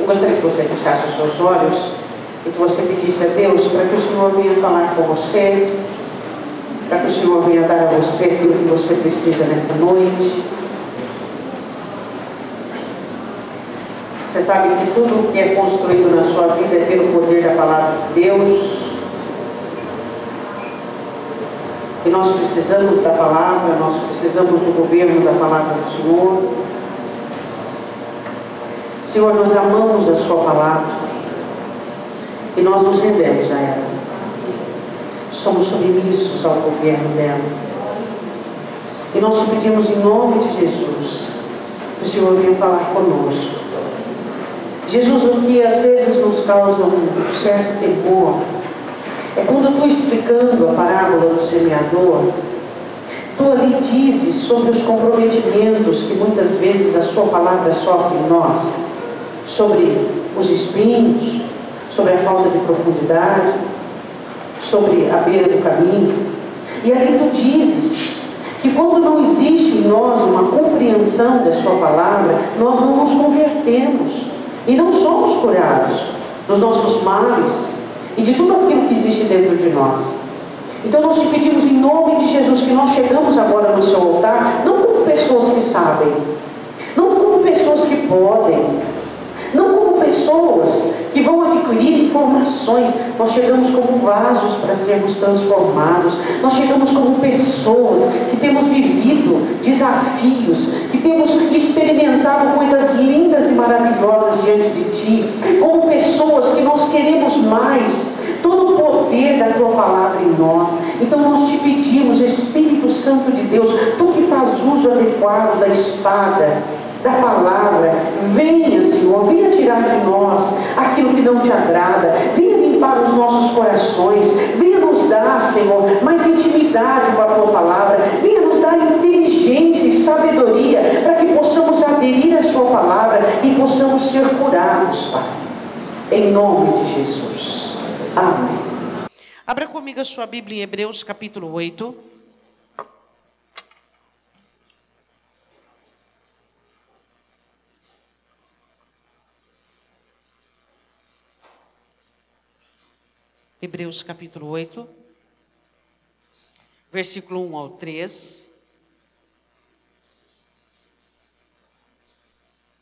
Eu gostaria que você fechasse os seus olhos e que você pedisse a Deus para que o Senhor venha falar com você, para que o Senhor venha dar a você aquilo que você precisa nesta noite. Você sabe que tudo que é construído na sua vida é pelo poder da palavra de Deus. E nós precisamos da palavra, nós precisamos do governo da palavra do Senhor. Senhor, nós amamos a sua palavra e nós nos rendemos a ela. Somos submissos ao governo dela. E nós te pedimos em nome de Jesus que o Senhor venha falar conosco. Jesus, o que às vezes nos causa um certo temor é quando tu, explicando a parábola do semeador, tu ali dizes sobre os comprometimentos que muitas vezes a sua palavra sofre em nós, sobre os espinhos, sobre a falta de profundidade, sobre a beira do caminho. E ali tu dizes que quando não existe em nós uma compreensão da sua palavra, nós não nos convertemos e não somos curados dos nossos males e de tudo aquilo que existe dentro de nós. Então nós te pedimos em nome de Jesus que nós chegamos agora no seu altar, não como pessoas que sabem, não como pessoas que podem, não como pessoas que vão adquirir informações. Nós chegamos como vasos para sermos transformados. Nós chegamos como pessoas que temos vivido desafios, que temos experimentado coisas lindas e maravilhosas diante de Ti, como pessoas que nós queremos mais, todo o poder da Tua palavra em nós. Então nós te pedimos, Espírito Santo de Deus, Tu que faz uso adequado da espada, da palavra, venha, Senhor, venha tirar de nós aquilo que não te agrada, venha limpar os nossos corações, venha nos dar, Senhor, mais intimidade com a tua palavra, venha nos dar inteligência e sabedoria para que possamos aderir à sua palavra e possamos ser curados, Pai, em nome de Jesus. Amém. Abra comigo a sua Bíblia em Hebreus capítulo 8. Hebreus capítulo 8, versículo 1 ao 3.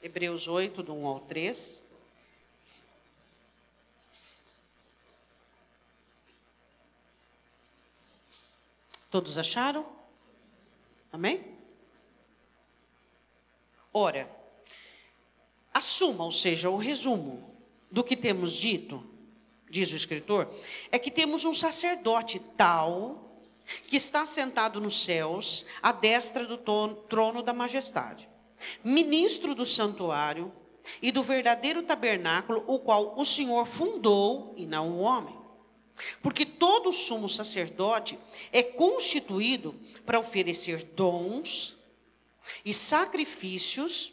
Hebreus 8, do 1 ao 3. Todos acharam? Amém? Ora, assuma, ou seja, o resumo do que temos dito, diz o escritor, é que temos um sacerdote tal que está sentado nos céus, à destra do trono da majestade, ministro do santuário e do verdadeiro tabernáculo, o qual o Senhor fundou e não o homem. Porque todo sumo sacerdote é constituído para oferecer dons e sacrifícios,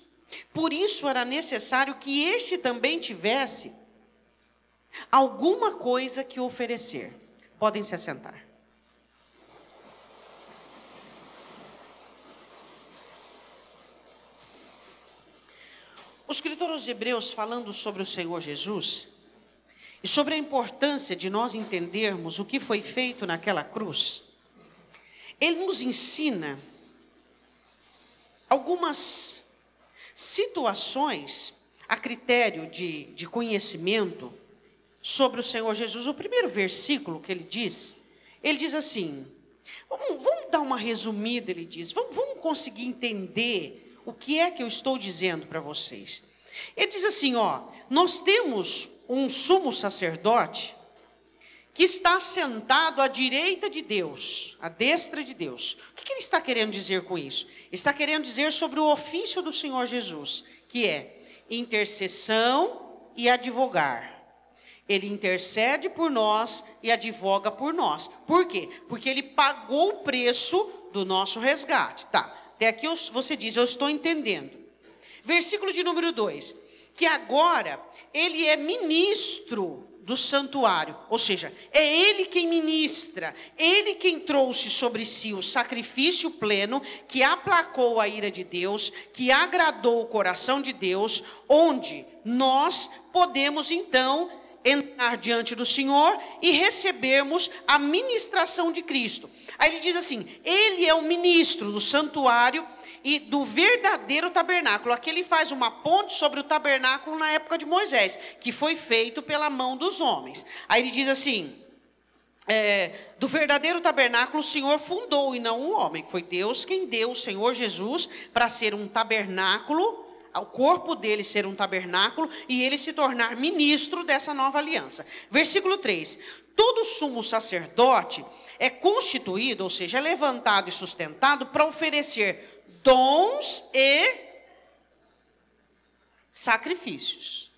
por isso era necessário que este também tivesse alguma coisa que oferecer. Podem se assentar. O escritor aos Hebreus, falando sobre o Senhor Jesus e sobre a importância de nós entendermos o que foi feito naquela cruz, ele nos ensina algumas situações a critério de conhecimento sobre o Senhor Jesus. O primeiro versículo que ele diz assim, vamos dar uma resumida, ele diz, vamos conseguir entender o que é que eu estou dizendo para vocês. Ele diz assim, nós temos um sumo sacerdote que está sentado à direita de Deus, à destra de Deus. O que ele está querendo dizer com isso? Ele está querendo dizer sobre o ofício do Senhor Jesus, que é intercessão e advogar. Ele intercede por nós e advoga por nós. Por quê? Porque ele pagou o preço do nosso resgate. Tá, até aqui você diz, eu estou entendendo. Versículo de número 2, que agora ele é ministro do santuário, ou seja, é Ele quem ministra, Ele quem trouxe sobre si o sacrifício pleno, que aplacou a ira de Deus, que agradou o coração de Deus, onde nós podemos então entrar diante do Senhor e recebermos a ministração de Cristo. Aí ele diz assim, Ele é o ministro do santuário e do verdadeiro tabernáculo. Aqui ele faz uma ponte sobre o tabernáculo na época de Moisés, que foi feito pela mão dos homens. Aí ele diz assim, do verdadeiro tabernáculo o Senhor fundou e não o homem. Foi Deus quem deu o Senhor Jesus para ser um tabernáculo, o corpo dele ser um tabernáculo e ele se tornar ministro dessa nova aliança. Versículo 3, todo sumo sacerdote é constituído, ou seja, é levantado e sustentado para oferecer dons e sacrifícios.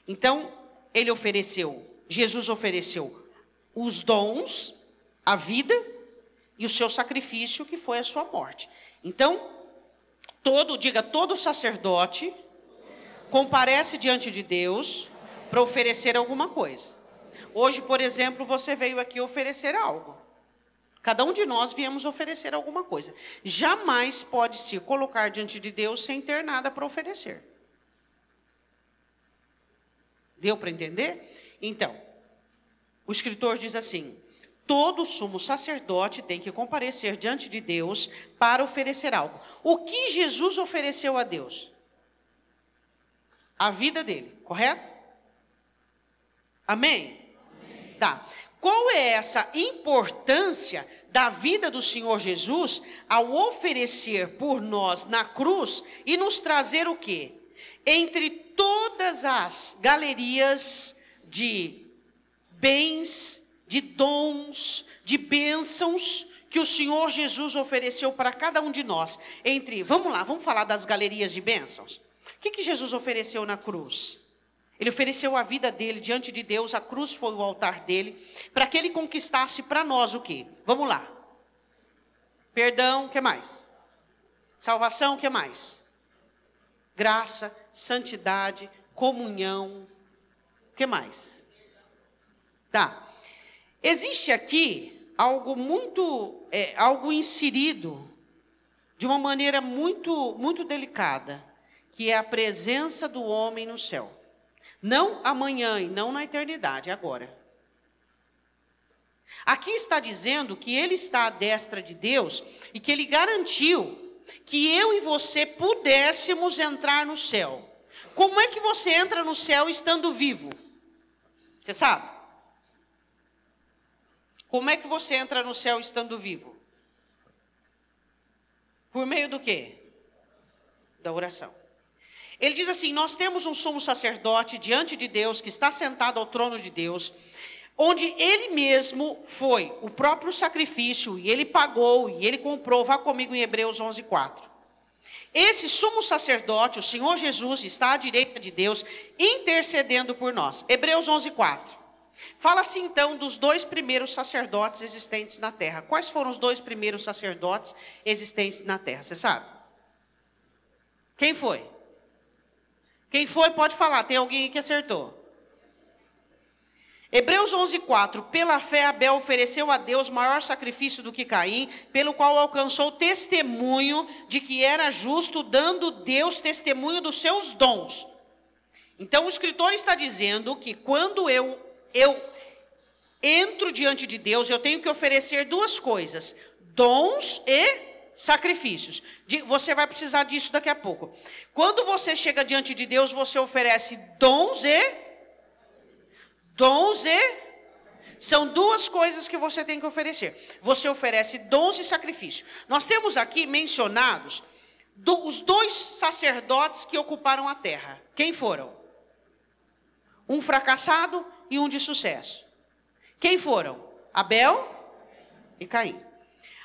Então, Jesus ofereceu os dons, a vida e o seu sacrifício, que foi a sua morte. Então, todo sacerdote comparece diante de Deus para oferecer alguma coisa. Hoje, por exemplo, você veio aqui oferecer algo. Cada um de nós viemos oferecer alguma coisa. Jamais pode se colocar diante de Deus sem ter nada para oferecer. Deu para entender? Então, o escritor diz assim, todo sumo sacerdote tem que comparecer diante de Deus para oferecer algo. O que Jesus ofereceu a Deus? A vida dele, correto? Amém? Amém. Tá. Qual é essa importância da vida do Senhor Jesus ao oferecer por nós na cruz e nos trazer o quê? Entre todas as galerias de bens, de dons, de bênçãos que o Senhor Jesus ofereceu para cada um de nós. Vamos falar das galerias de bênçãos. O que Jesus ofereceu na cruz? Ele ofereceu a vida dele diante de Deus, a cruz foi o altar dele, para que ele conquistasse para nós o quê? Vamos lá. Perdão, o que mais? Salvação, o que mais? Graça, santidade, comunhão, o que mais? Tá. Existe aqui algo inserido de uma maneira muito delicada, que é a presença do homem no céu. Não amanhã e não na eternidade, agora. Aqui está dizendo que ele está à destra de Deus e que ele garantiu que eu e você pudéssemos entrar no céu. Como é que você entra no céu estando vivo? Você sabe? Como é que você entra no céu estando vivo? Por meio do quê? Da oração. Ele diz assim, nós temos um sumo sacerdote diante de Deus, que está sentado ao trono de Deus, onde ele mesmo foi o próprio sacrifício, e ele pagou, e ele comprou. Vá comigo em Hebreus 11:4. Esse sumo sacerdote, o Senhor Jesus, está à direita de Deus, intercedendo por nós. Hebreus 11:4. Fala-se então dos dois primeiros sacerdotes existentes na terra. Quais foram os dois primeiros sacerdotes existentes na terra? Você sabe? Quem foi? Quem foi pode falar, tem alguém que acertou. Hebreus 11:4, pela fé Abel ofereceu a Deus maior sacrifício do que Caim, pelo qual alcançou testemunho de que era justo, dando Deus testemunho dos seus dons. Então o escritor está dizendo que quando eu entro diante de Deus, eu tenho que oferecer duas coisas, dons e sacrifícios. Você vai precisar disso daqui a pouco. Quando você chega diante de Deus, você oferece dons e são duas coisas que você tem que oferecer. Você oferece dons e sacrifício. Nós temos aqui mencionados os dois sacerdotes que ocuparam a terra. Quem foram? Um fracassado e um de sucesso. Quem foram? Abel e Caim.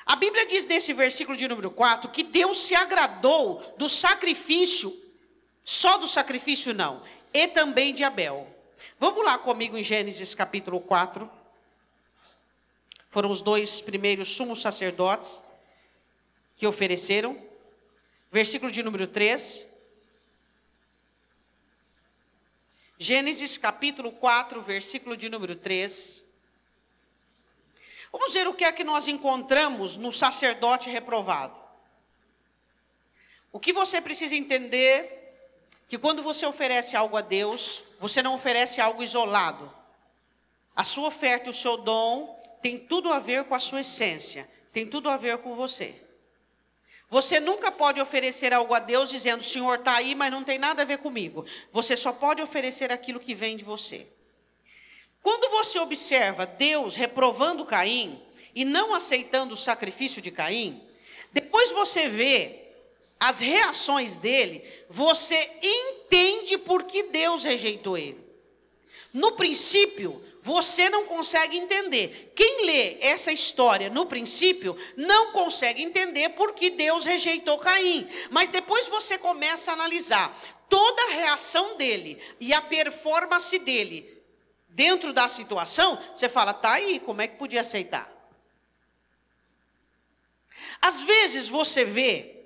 A Bíblia diz nesse versículo de número 4 que Deus se agradou do sacrifício, só do sacrifício não, e também de Abel. Vamos lá comigo em Gênesis capítulo 4. Foram os dois primeiros sumos sacerdotes que ofereceram. Versículo de número 3. Gênesis capítulo 4, versículo de número 3. Vamos ver o que é que nós encontramos no sacerdote reprovado. O que você precisa entender, que quando você oferece algo a Deus, você não oferece algo isolado. A sua oferta e o seu dom tem tudo a ver com a sua essência, tem tudo a ver com você. Você nunca pode oferecer algo a Deus dizendo, o Senhor está aí, mas não tem nada a ver comigo. Você só pode oferecer aquilo que vem de você. Quando você observa Deus reprovando Caim e não aceitando o sacrifício de Caim, depois você vê as reações dele, você entende por que Deus rejeitou ele. No princípio, você não consegue entender. Quem lê essa história no princípio, não consegue entender por que Deus rejeitou Caim. Mas depois você começa a analisar toda a reação dele e a performance dele dentro da situação, você fala, tá aí, como é que podia aceitar? Às vezes você vê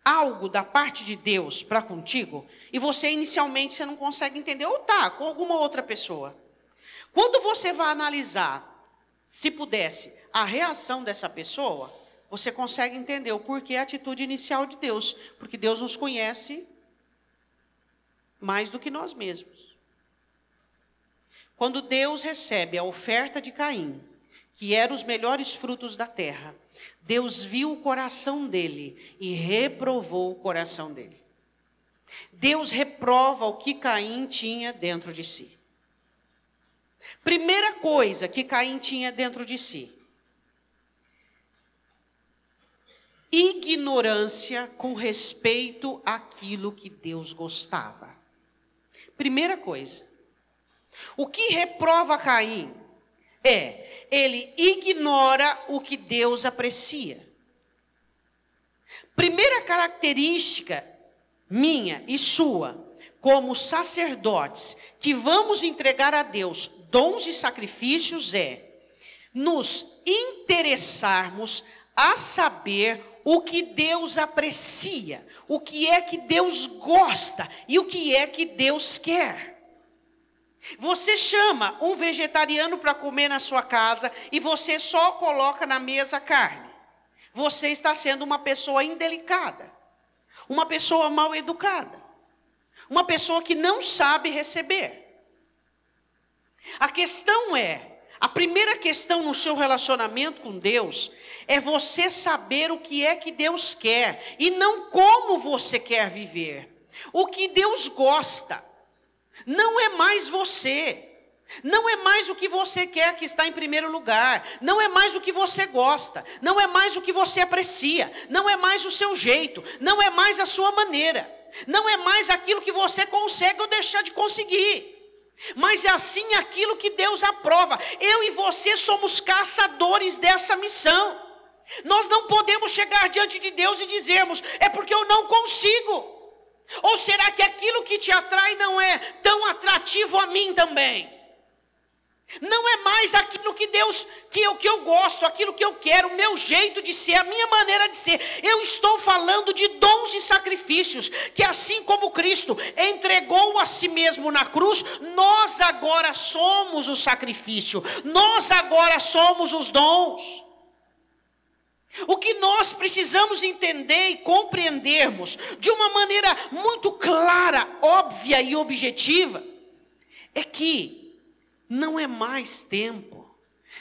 algo da parte de Deus para contigo, e você inicialmente você não consegue entender, ou tá, com alguma outra pessoa. Quando você vai analisar, se pudesse, a reação dessa pessoa, você consegue entender o porquê a atitude inicial de Deus, porque Deus nos conhece mais do que nós mesmos. Quando Deus recebe a oferta de Caim, que eram os melhores frutos da terra, Deus viu o coração dele e reprovou o coração dele. Deus reprova o que Caim tinha dentro de si. Primeira coisa que Caim tinha dentro de si: ignorância com respeito àquilo que Deus gostava. Primeira coisa. O que reprova Caim é, ele ignora o que Deus aprecia. Primeira característica minha e sua, como sacerdotes, que vamos entregar a Deus dons e sacrifícios, é nos interessarmos a saber o que Deus aprecia, o que é que Deus gosta e o que é que Deus quer. Você chama um vegetariano para comer na sua casa e você só coloca na mesa carne. Você está sendo uma pessoa indelicada, uma pessoa mal educada, uma pessoa que não sabe receber. A questão é, a primeira questão no seu relacionamento com Deus é você saber o que é que Deus quer e não como você quer viver. O que Deus gosta não é mais você, não é mais o que você quer que está em primeiro lugar, não é mais o que você gosta, não é mais o que você aprecia, não é mais o seu jeito, não é mais a sua maneira, não é mais aquilo que você consegue ou deixar de conseguir, mas é assim aquilo que Deus aprova. Eu e você somos caçadores dessa missão. Nós não podemos chegar diante de Deus e dizermos, é porque eu não consigo. Ou será que aquilo que te atrai não é tão atrativo a mim também? Não é mais aquilo que Deus, que eu gosto, aquilo que eu quero, o meu jeito de ser, a minha maneira de ser. Eu estou falando de dons e sacrifícios, que assim como Cristo entregou a si mesmo na cruz, nós agora somos o sacrifício, nós agora somos os dons. O que nós precisamos entender e compreendermos de uma maneira muito clara, óbvia e objetiva, é que não é mais tempo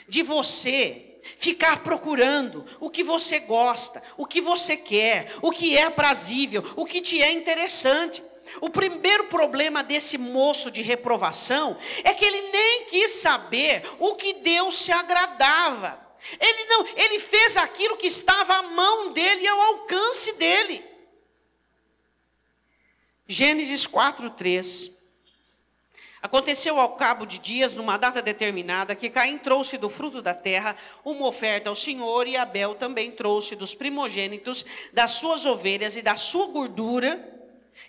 de você ficar procurando o que você gosta, o que você quer, o que é aprazível, o que te é interessante. O primeiro problema desse moço de reprovação é que ele nem quis saber o que Deus se agradava. Ele fez aquilo que estava à mão dele e ao alcance dele. Gênesis 4:3. Aconteceu ao cabo de dias, numa data determinada, que Caim trouxe do fruto da terra uma oferta ao Senhor, e Abel também trouxe dos primogênitos das suas ovelhas e da sua gordura,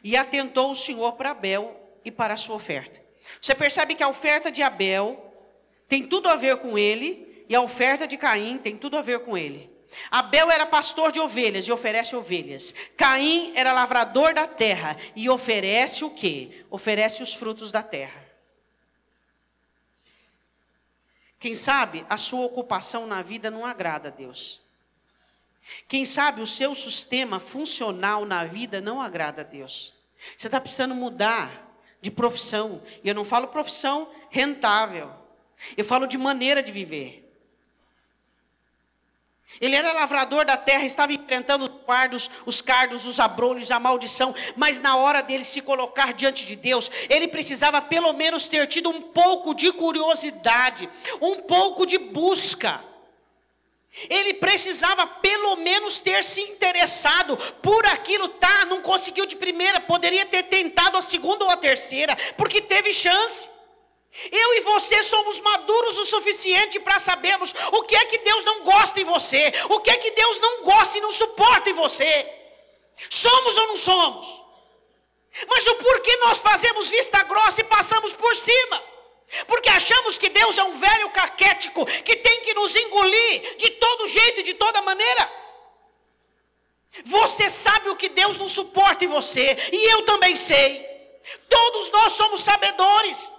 e atentou o Senhor para Abel e para a sua oferta. Você percebe que a oferta de Abel tem tudo a ver com ele, e a oferta de Caim tem tudo a ver com ele. Abel era pastor de ovelhas e oferece ovelhas. Caim era lavrador da terra e oferece o quê? Oferece os frutos da terra. Quem sabe a sua ocupação na vida não agrada a Deus. Quem sabe o seu sistema funcional na vida não agrada a Deus. Você está precisando mudar de profissão. E eu não falo profissão rentável. Eu falo de maneira de viver. Ele era lavrador da terra, estava enfrentando os cardos, os abrolhos, a maldição. Mas na hora dele se colocar diante de Deus, ele precisava pelo menos ter tido um pouco de curiosidade, um pouco de busca. Ele precisava pelo menos ter se interessado por aquilo, tá? Não conseguiu de primeira, poderia ter tentado a segunda ou a terceira, porque teve chance. Eu e você somos maduros o suficiente para sabermos o que é que Deus não gosta em você, o que é que Deus não gosta e não suporta em você. Somos ou não somos? Mas o porquê nós fazemos vista grossa e passamos por cima? Porque achamos que Deus é um velho caquético que tem que nos engolir de todo jeito e de toda maneira. Você sabe o que Deus não suporta em você, e eu também sei. Todos nós somos sabedores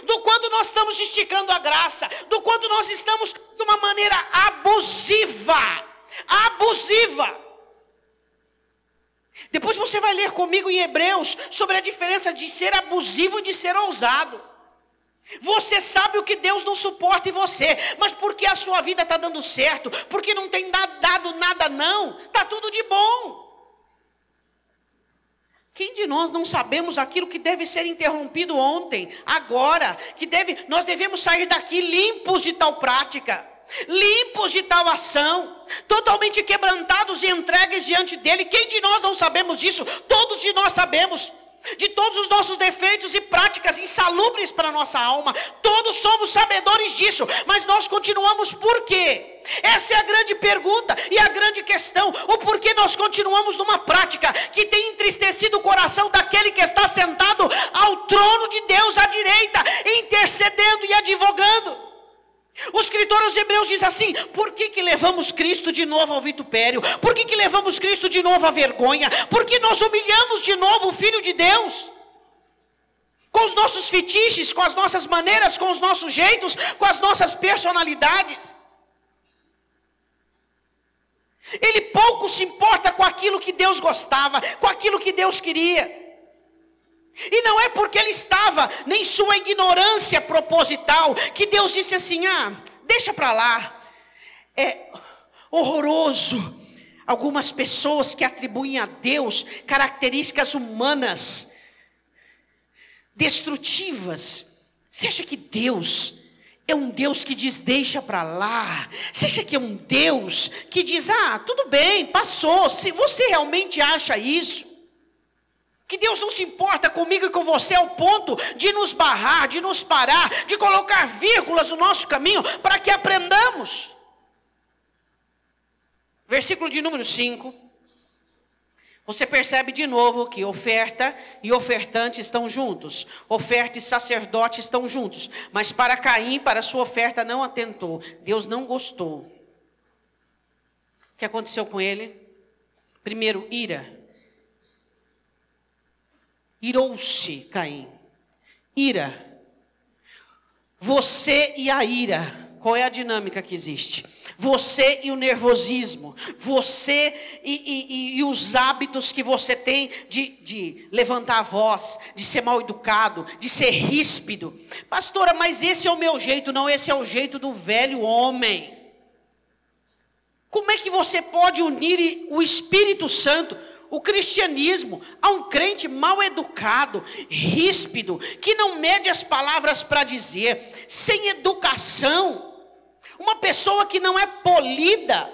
do quanto nós estamos esticando a graça, do quanto nós estamos de uma maneira abusiva. Depois você vai ler comigo em Hebreus sobre a diferença de ser abusivo e de ser ousado. Você sabe o que Deus não suporta em você, mas porque a sua vida está dando certo, porque não tem dado nada não, está tudo de bom. Quem de nós não sabemos aquilo que deve ser interrompido ontem, agora, nós devemos sair daqui limpos de tal prática, limpos de tal ação, totalmente quebrantados e entregues diante dele? Quem de nós não sabemos disso? Todos de nós sabemos, de todos os nossos defeitos e práticas insalubres para a nossa alma, todos somos sabedores disso, mas nós continuamos por quê? Essa é a grande pergunta e a grande questão, o porquê nós continuamos numa prática que tem entristecido o coração daquele que está sentado ao trono de Deus à direita, intercedendo e advogando. O escritor aos Hebreus diz assim: por que levamos Cristo de novo ao vitupério? Por que levamos Cristo de novo à vergonha? Por que nós humilhamos de novo o Filho de Deus? Com os nossos fetiches, com as nossas maneiras, com os nossos jeitos, com as nossas personalidades. Ele pouco se importa com aquilo que Deus gostava, com aquilo que Deus queria. E não é porque ele estava nem sua ignorância proposital que Deus disse assim: deixa para lá. É horroroso algumas pessoas que atribuem a Deus características humanas destrutivas. Você acha que Deus é um Deus que diz deixa para lá? Você acha que é um Deus que diz tudo bem, passou? Se você realmente acha isso, que Deus não se importa comigo e com você ao ponto de nos barrar, de nos parar, de colocar vírgulas no nosso caminho para que aprendamos. Versículo de número 5. Você percebe de novo que oferta e ofertante estão juntos. Oferta e sacerdote estão juntos. Mas para Caim, para sua oferta não atentou. Deus não gostou. O que aconteceu com ele? Primeiro, ira. Irou-se Caim. Ira. Você e a ira. Qual é a dinâmica que existe? Você e o nervosismo. Você e os hábitos que você tem de levantar a voz, de ser mal educado, de ser ríspido. Pastora, mas esse é o meu jeito. Não, esse é o jeito do velho homem. Como é que você pode unir o Espírito Santo, o cristianismo, a um crente mal educado, ríspido, que não mede as palavras para dizer, sem educação? Uma pessoa que não é polida,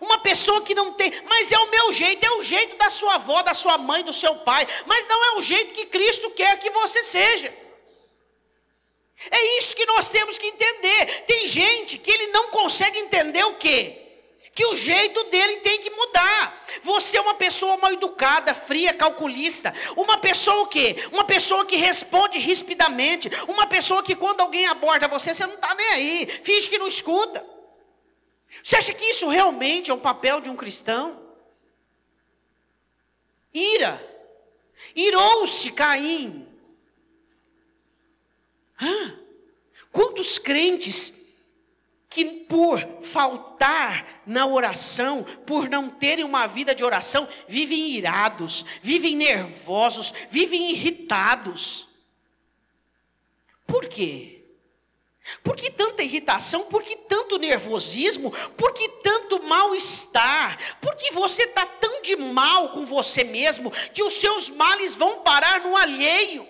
uma pessoa que não tem, mas é o meu jeito, é o jeito da sua avó, da sua mãe, do seu pai, mas não é o jeito que Cristo quer que você seja. É isso que nós temos que entender. Tem gente que ele não consegue entender o quê? Que o jeito dele tem que mudar. Você é uma pessoa mal educada, fria, calculista. Uma pessoa o quê? Uma pessoa que responde rispidamente. Uma pessoa que quando alguém aborda você, você não está nem aí. Finge que não escuta. Você acha que isso realmente é um papel de um cristão? Ira. Irou-se Caim. Quantos crentes que por faltar na oração, por não terem uma vida de oração, vivem irados, vivem nervosos, vivem irritados. Por quê? Por que tanta irritação? Por que tanto nervosismo? Por que tanto mal-estar? Por que você está tão de mal com você mesmo, que os seus males vão parar no alheio?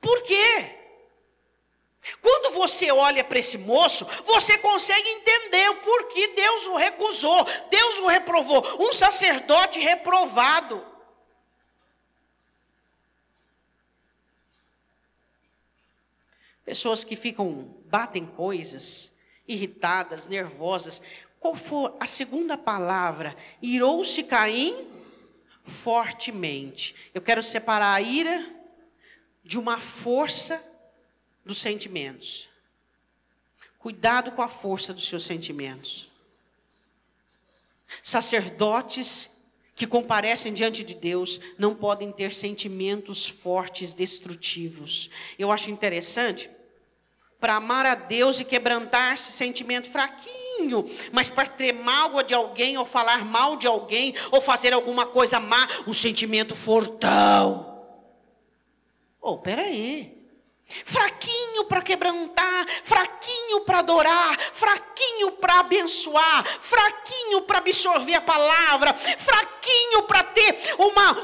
Por quê? Quando você olha para esse moço, você consegue entender o porquê Deus o recusou, Deus o reprovou, um sacerdote reprovado. Pessoas que batem coisas, irritadas, nervosas. Qual for a segunda palavra? Irou-se Caim fortemente. Eu quero separar a ira de uma força dos sentimentos. Cuidado com a força dos seus sentimentos. Sacerdotes que comparecem diante de Deus não podem ter sentimentos fortes, destrutivos. Eu acho interessante, para amar a Deus e quebrantar-se, sentimento fraquinho, mas para ter mágoa de alguém, ou falar mal de alguém, ou fazer alguma coisa má, um sentimento fortão. Peraí. Fraquinho para quebrantar, fraquinho para adorar, fraquinho para abençoar, fraquinho para absorver a palavra, fraquinho para ter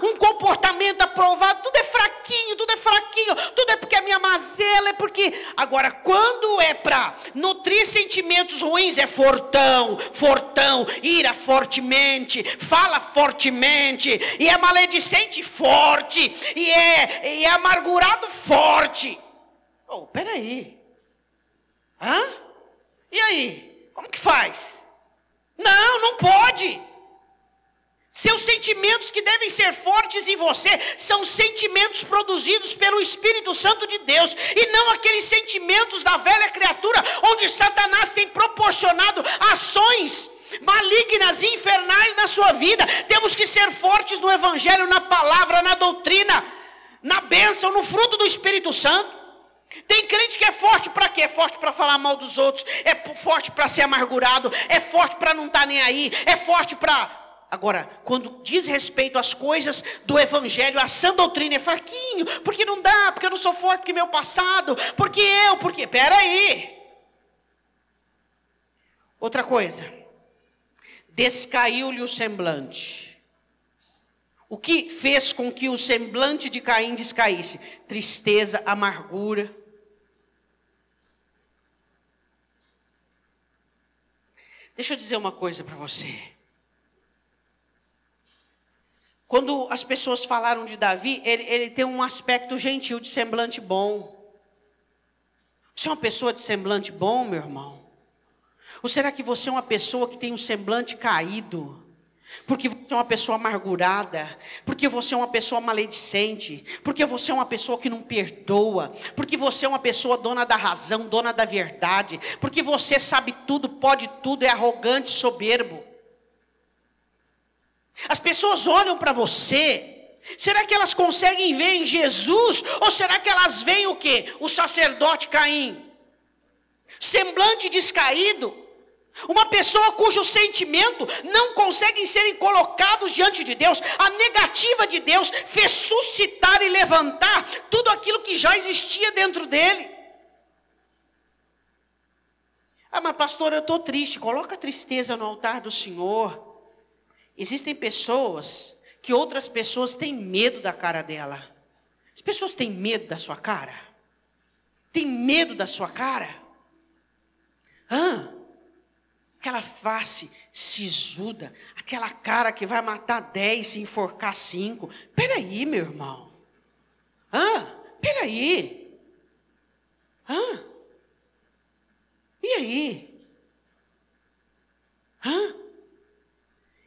um comportamento aprovado. Tudo é fraquinho, tudo é porque a minha mazela, é porque... Agora, quando é para nutrir sentimentos ruins, é fortão, ira fortemente, fala fortemente, e é maledicente forte, e é amargurado forte. Peraí. E aí? Como que faz? Não pode. Seus sentimentos que devem ser fortes em você são sentimentos produzidos pelo Espírito Santo de Deus, e não aqueles sentimentos da velha criatura, onde Satanás tem proporcionado ações malignas e infernais na sua vida. Temos que ser fortes no Evangelho, na palavra, na doutrina, na bênção, no fruto do Espírito Santo. Tem crente que é forte para quê? É forte para falar mal dos outros, é forte para ser amargurado, é forte para não estar nem aí, é forte para... Agora, quando diz respeito às coisas do Evangelho, a sã doutrina, é fraquinho, porque não dá, porque eu não sou forte, porque meu passado, porque... Peraí. Outra coisa, descaiu-lhe o semblante. O que fez com que o semblante de Caim descaísse? Tristeza, amargura. Deixa eu dizer uma coisa para você. Quando as pessoas falaram de Davi, ele tem um aspecto gentil, de semblante bom. Você é uma pessoa de semblante bom, meu irmão? Ou será que você é uma pessoa que tem um semblante caído? Porque você é uma pessoa amargurada, porque você é uma pessoa maledicente, porque você é uma pessoa que não perdoa, porque você é uma pessoa dona da razão, dona da verdade, porque você sabe tudo, pode tudo, é arrogante, soberbo. As pessoas olham para você, será que elas conseguem ver em Jesus, ou será que elas veem o quê? O sacerdote Caim, semblante descaído. Uma pessoa cujo sentimento não conseguem serem colocados diante de Deus. A negativa de Deus fez suscitar e levantar tudo aquilo que já existia dentro dele. Mas pastor, eu estou triste. Coloca a tristeza no altar do Senhor. Existem pessoas que outras pessoas têm medo da cara dela. As pessoas têm medo da sua cara? Tem medo da sua cara? Aquela face sisuda, aquela cara que vai matar 10 e enforcar 5. Peraí, meu irmão. Peraí. E aí?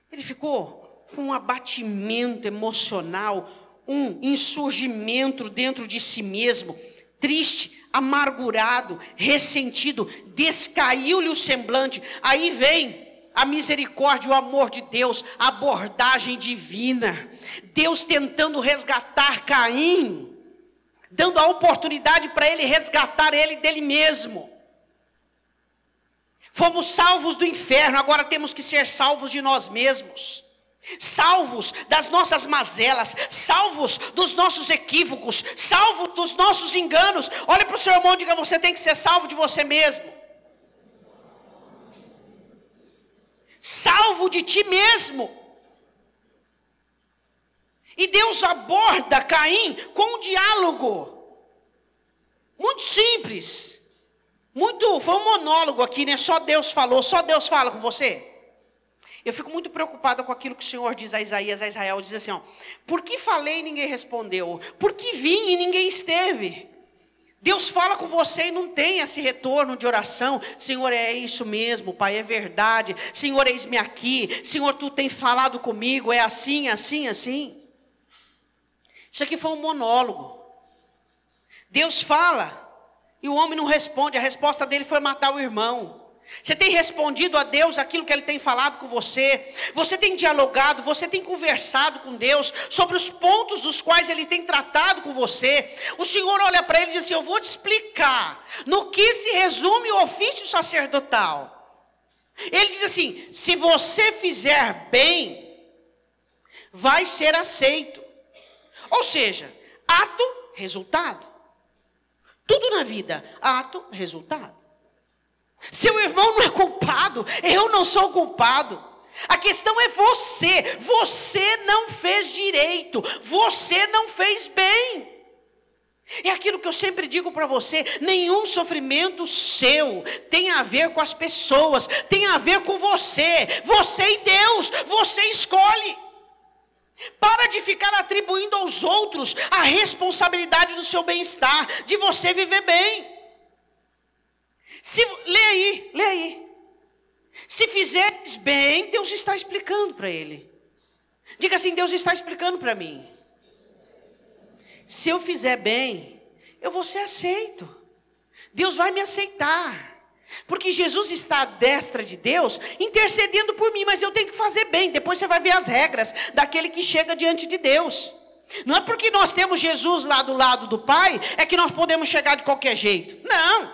Ele ficou com um abatimento emocional, um insurgimento dentro de si mesmo, triste, amargurado, ressentido, descaiu-lhe o semblante. Aí vem a misericórdia e o amor de Deus, a abordagem divina. Deus tentando resgatar Caim, dando a oportunidade para ele resgatar ele dele mesmo. Fomos salvos do inferno, agora temos que ser salvos de nós mesmos. Salvos das nossas mazelas, salvos dos nossos equívocos, salvos dos nossos enganos. Olhe para o seu irmão e diga: você tem que ser salvo de você mesmo. Salvo de ti mesmo. E Deus aborda Caim com um diálogo muito simples. Foi um monólogo aqui, né? Só Deus falou, só Deus fala com você. Eu fico muito preocupada com aquilo que o Senhor diz a Isaías, a Israel, diz assim, ó: por que falei e ninguém respondeu? Por que vim e ninguém esteve? Deus fala com você e não tem esse retorno de oração. Senhor, é isso mesmo, Pai, é verdade. Senhor, eis-me aqui. Senhor, tu tem falado comigo, é assim, assim, assim. Isso aqui foi um monólogo. Deus fala e o homem não responde. A resposta dele foi matar o irmão. Você tem respondido a Deus aquilo que Ele tem falado com você? Você tem dialogado, você tem conversado com Deus sobre os pontos dos quais Ele tem tratado com você? O Senhor olha para ele e diz assim: eu vou te explicar no que se resume o ofício sacerdotal. Ele diz assim: se você fizer bem, vai ser aceito. Ou seja, ato, resultado. Tudo na vida, ato, resultado. Seu irmão não é culpado, eu não sou culpado. A questão é você. Você não fez direito, você não fez bem. É aquilo que eu sempre digo para você: nenhum sofrimento seu tem a ver com as pessoas, tem a ver com você. Você e Deus, você escolhe. Para de ficar atribuindo aos outros a responsabilidade do seu bem-estar, de você viver bem. Lê aí. Se fizeres bem, Deus está explicando para ele. Diga assim: Deus está explicando para mim. Se eu fizer bem, eu vou ser aceito. Deus vai me aceitar. Porque Jesus está à destra de Deus, intercedendo por mim, mas eu tenho que fazer bem. Depois você vai ver as regras daquele que chega diante de Deus. Não é porque nós temos Jesus lá do lado do Pai, é que nós podemos chegar de qualquer jeito. Não.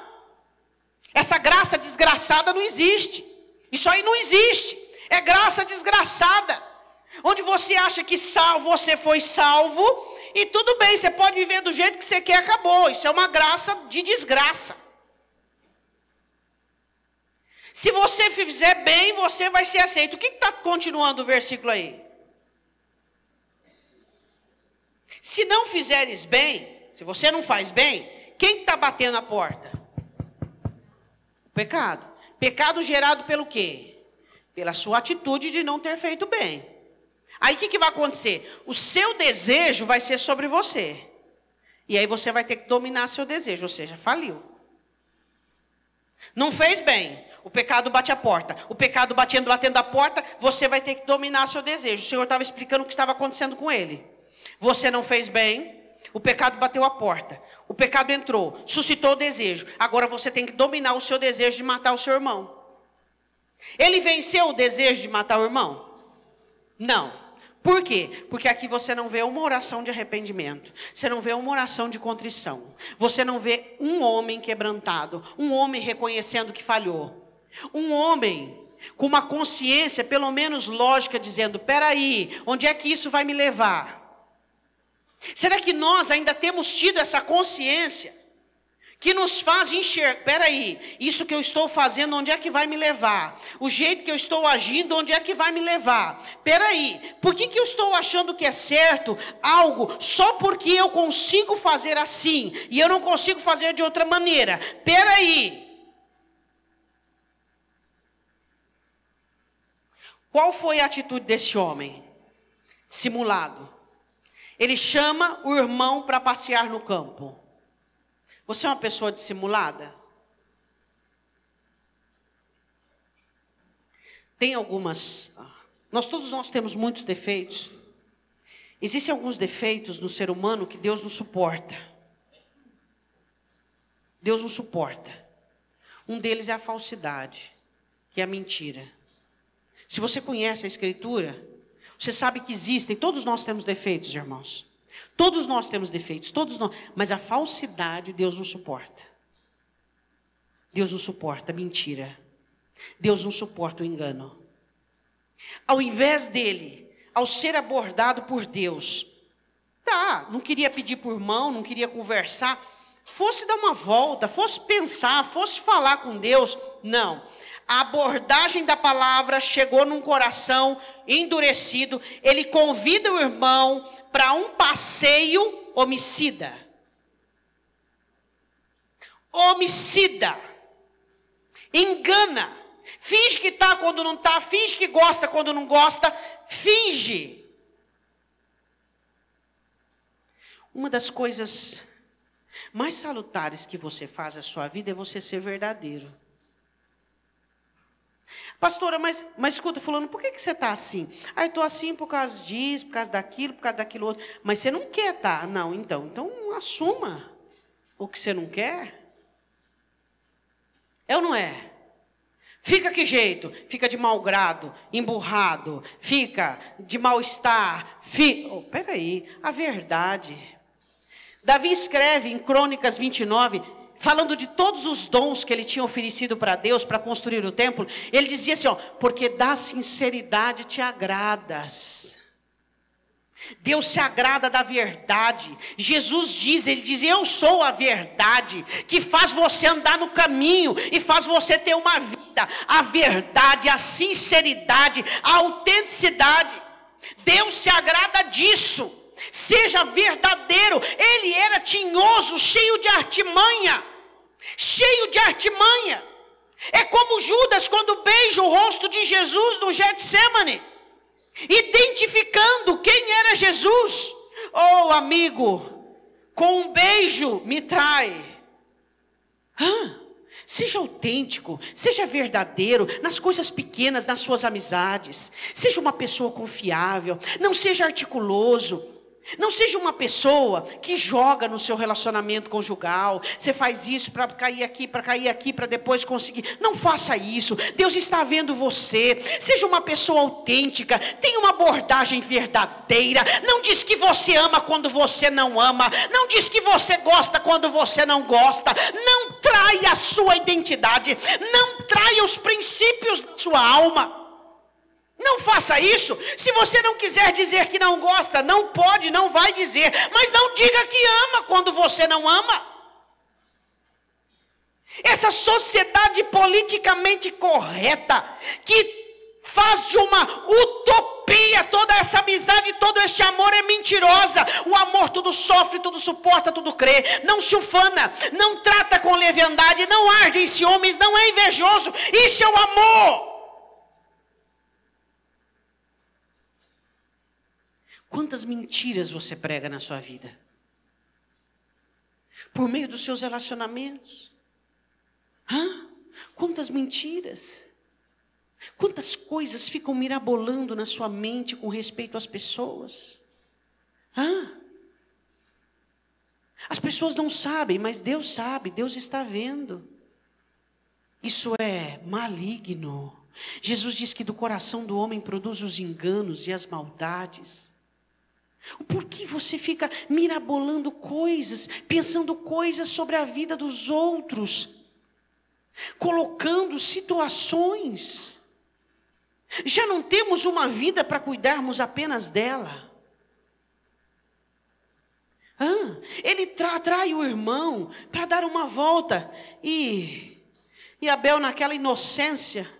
Essa graça desgraçada não existe. Isso aí não existe. É graça desgraçada. Onde você acha que você foi salvo, e tudo bem, você pode viver do jeito que você quer, acabou. Isso é uma graça de desgraça. Se você fizer bem, você vai ser aceito. O que está continuando o versículo aí? Se não fizeres bem, se você não faz bem, quem está batendo a porta? O pecado. Pecado gerado pelo quê? Pela sua atitude de não ter feito bem. Aí o que vai acontecer? O seu desejo vai ser sobre você. E aí você vai ter que dominar seu desejo, ou seja, faliu. Não fez bem, o pecado bate a porta. O pecado batendo a porta, você vai ter que dominar seu desejo. O Senhor estava explicando o que estava acontecendo com ele. Você não fez bem, o pecado bateu a porta. O pecado entrou, suscitou o desejo. Agora você tem que dominar o seu desejo de matar o seu irmão. Ele venceu o desejo de matar o irmão? Não. Por quê? Porque aqui você não vê uma oração de arrependimento. Você não vê uma oração de contrição. Você não vê um homem quebrantado. Um homem reconhecendo que falhou. Um homem com uma consciência, pelo menos lógica, dizendo: peraí, onde é que isso vai me levar? Será que nós ainda temos tido essa consciência que nos faz enxergar: peraí, isso que eu estou fazendo, onde é que vai me levar? O jeito que eu estou agindo, onde é que vai me levar? Peraí, por que eu estou achando que é certo algo só porque eu consigo fazer assim e eu não consigo fazer de outra maneira? Peraí. Qual foi a atitude desse homem? Simulado. Ele chama o irmão para passear no campo. Você é uma pessoa dissimulada? Tem algumas... Todos nós temos muitos defeitos. Existem alguns defeitos no ser humano que Deus não suporta. Deus não suporta. Um deles é a falsidade, que é a mentira. Se você conhece a Escritura, você sabe que existem, todos nós temos defeitos, irmãos. Todos nós temos defeitos, todos nós. Mas a falsidade Deus não suporta. Deus não suporta a mentira. Deus não suporta o engano. Ao invés dele, ao ser abordado por Deus, não queria pedir por mão, não queria conversar, fosse dar uma volta, fosse pensar, fosse falar com Deus, não. A abordagem da palavra chegou num coração endurecido, ele convida o irmão para um passeio homicida. Homicida. Engana. Finge que está quando não está, finge que gosta quando não gosta, finge. Uma das coisas mais salutares que você faz na sua vida é você ser verdadeiro. Pastora, mas escuta, fulano, por que você está assim? Eu estou assim por causa disso, por causa daquilo outro. Mas você não quer estar. Não, então assuma o que você não quer. É ou não é? Fica que jeito? Fica de mau grado, emburrado, fica de mal-estar. Peraí, a verdade. Davi escreve em Crônicas 29, falando de todos os dons que ele tinha oferecido para Deus, para construir o templo. Ele dizia assim, porque da sinceridade te agradas. Deus se agrada da verdade. Jesus diz, ele diz, eu sou a verdade, que faz você andar no caminho, e faz você ter uma vida. A verdade, a sinceridade, a autenticidade. Deus se agrada disso. Seja verdadeiro. Ele era tinhoso, cheio de artimanha. Cheio de artimanha. É como Judas quando beija o rosto de Jesus no Getsemane, identificando quem era Jesus. Amigo, com um beijo me trai. Seja autêntico, seja verdadeiro nas coisas pequenas, nas suas amizades. Seja uma pessoa confiável, não seja articuloso. Não seja uma pessoa que joga no seu relacionamento conjugal. Você faz isso para cair aqui, para depois conseguir. Não faça isso. Deus está vendo você. Seja uma pessoa autêntica. Tenha uma abordagem verdadeira. Não diz que você ama quando você não ama. Não diz que você gosta quando você não gosta. Não traia a sua identidade. Não traia os princípios da sua alma. Não faça isso. Se você não quiser dizer que não gosta, não pode, não vai dizer. Mas não diga que ama quando você não ama. Essa sociedade politicamente correta, que faz de uma utopia toda essa amizade, todo este amor, é mentirosa. O amor tudo sofre, tudo suporta, tudo crê. Não se ufana, não trata com leviandade, não arde em ciúmes, não é invejoso. Isso é o amor. Quantas mentiras você prega na sua vida? Por meio dos seus relacionamentos. Quantas mentiras? Quantas coisas ficam mirabolando na sua mente com respeito às pessoas? As pessoas não sabem, mas Deus sabe, Deus está vendo. Isso é maligno. Jesus diz que do coração do homem produz os enganos e as maldades. Por que você fica mirabolando coisas, pensando coisas sobre a vida dos outros, colocando situações? Já não temos uma vida para cuidarmos apenas dela. Ele trai o irmão para dar uma volta, e Abel, naquela inocência,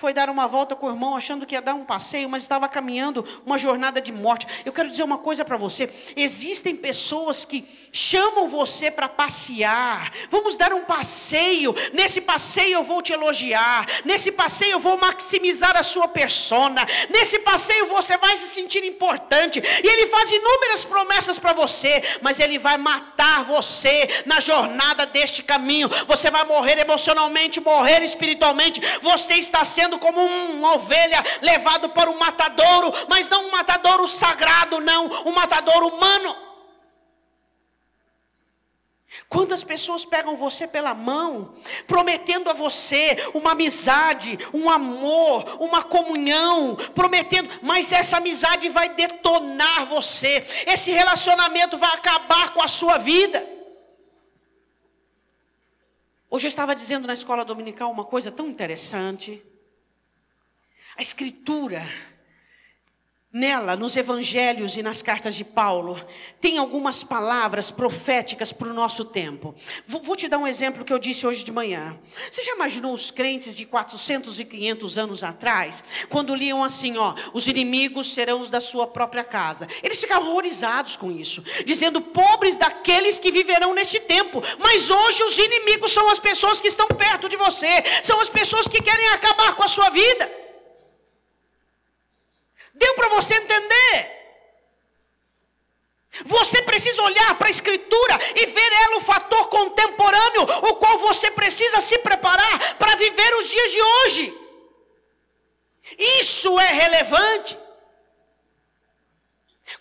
foi dar uma volta com o irmão, achando que ia dar um passeio, mas estava caminhando uma jornada de morte. Eu quero dizer uma coisa para você. Existem pessoas que chamam você para passear. Vamos dar um passeio. Nesse passeio eu vou te elogiar. Nesse passeio eu vou maximizar a sua persona. Nesse passeio você vai se sentir importante. E ele faz inúmeras promessas para você, mas ele vai matar você na jornada deste caminho. Você vai morrer emocionalmente, morrer espiritualmente. Você está sendo como uma ovelha levado para um matadouro, mas não um matadouro sagrado, não, um matadouro humano. Quantas pessoas pegam você pela mão, prometendo a você uma amizade, um amor, uma comunhão, prometendo, mas essa amizade vai detonar você, esse relacionamento vai acabar com a sua vida. Hoje eu estava dizendo na escola dominical uma coisa tão interessante. A Escritura, nela, nos evangelhos e nas cartas de Paulo, tem algumas palavras proféticas para o nosso tempo. Vou te dar um exemplo que eu disse hoje de manhã. Você já imaginou os crentes de 400 e 500 anos atrás, quando liam assim, os inimigos serão os da sua própria casa? Eles ficavam horrorizados com isso, dizendo, pobres daqueles que viverão neste tempo. Mas hoje os inimigos são as pessoas que estão perto de você, são as pessoas que querem acabar com a sua vida. Deu para você entender? Você precisa olhar para a Escritura e ver ela o fator contemporâneo, o qual você precisa se preparar para viver os dias de hoje. Isso é relevante.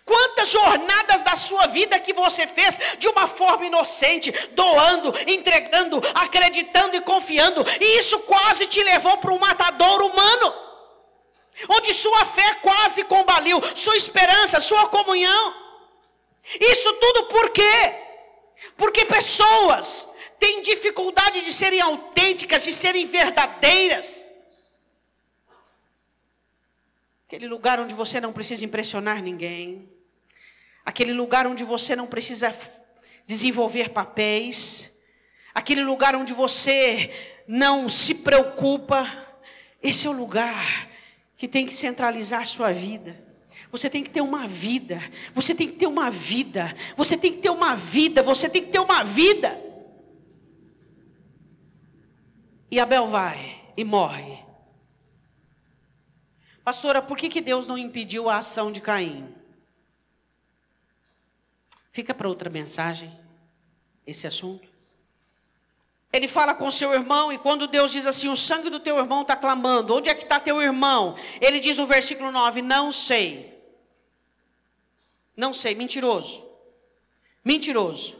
Quantas jornadas da sua vida que você fez de uma forma inocente, doando, entregando, acreditando e confiando, e isso quase te levou para um matadouro humano, onde sua fé quase combaliu, sua esperança, sua comunhão. Isso tudo por quê? Porque pessoas têm dificuldade de serem autênticas, de serem verdadeiras. Aquele lugar onde você não precisa impressionar ninguém, aquele lugar onde você não precisa desenvolver papéis, aquele lugar onde você não se preocupa, esse é o lugar que tem que centralizar sua vida. Você tem que ter uma vida. Você tem que ter uma vida. Você tem que ter uma vida. Você tem que ter uma vida. E Abel vai e morre. Pastora, por que Deus não impediu a ação de Caim? Fica para outra mensagem esse assunto. Ele fala com seu irmão, e quando Deus diz assim, o sangue do teu irmão está clamando, onde é que está teu irmão? Ele diz no versículo 9, não sei. Não sei, mentiroso. Mentiroso.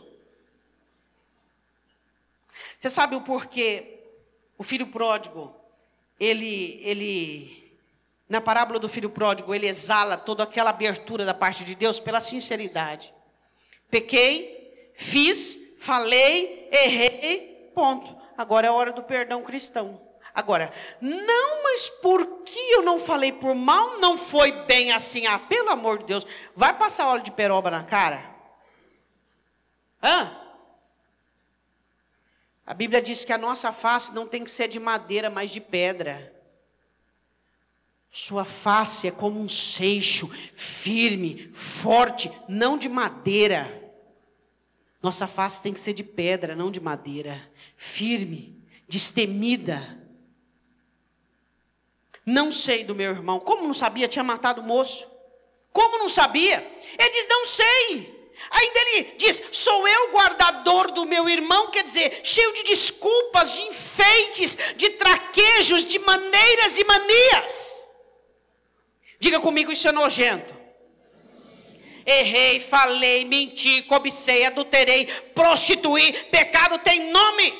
Você sabe o porquê o filho pródigo, na parábola do filho pródigo, ele exala toda aquela abertura da parte de Deus pela sinceridade. Pequei, fiz, falei, errei, ponto. Agora é a hora do perdão cristão. Agora, não, mas por que eu não falei por mal? Não foi bem assim. Pelo amor de Deus, vai passar óleo de peroba na cara? A Bíblia diz que a nossa face não tem que ser de madeira, mas de pedra. Sua face é como um seixo, firme, forte, não de madeira. Nossa face tem que ser de pedra, não de madeira. Firme, destemida. Não sei do meu irmão. Como não sabia? Tinha matado o moço. Como não sabia? Ele diz, não sei. Ainda ele diz, sou eu guardador do meu irmão. Quer dizer, cheio de desculpas, de enfeites, de traquejos, de maneiras e manias. Diga comigo, isso é nojento. Errei, falei, menti, cobicei, adulterei, prostituí. Pecado tem nome.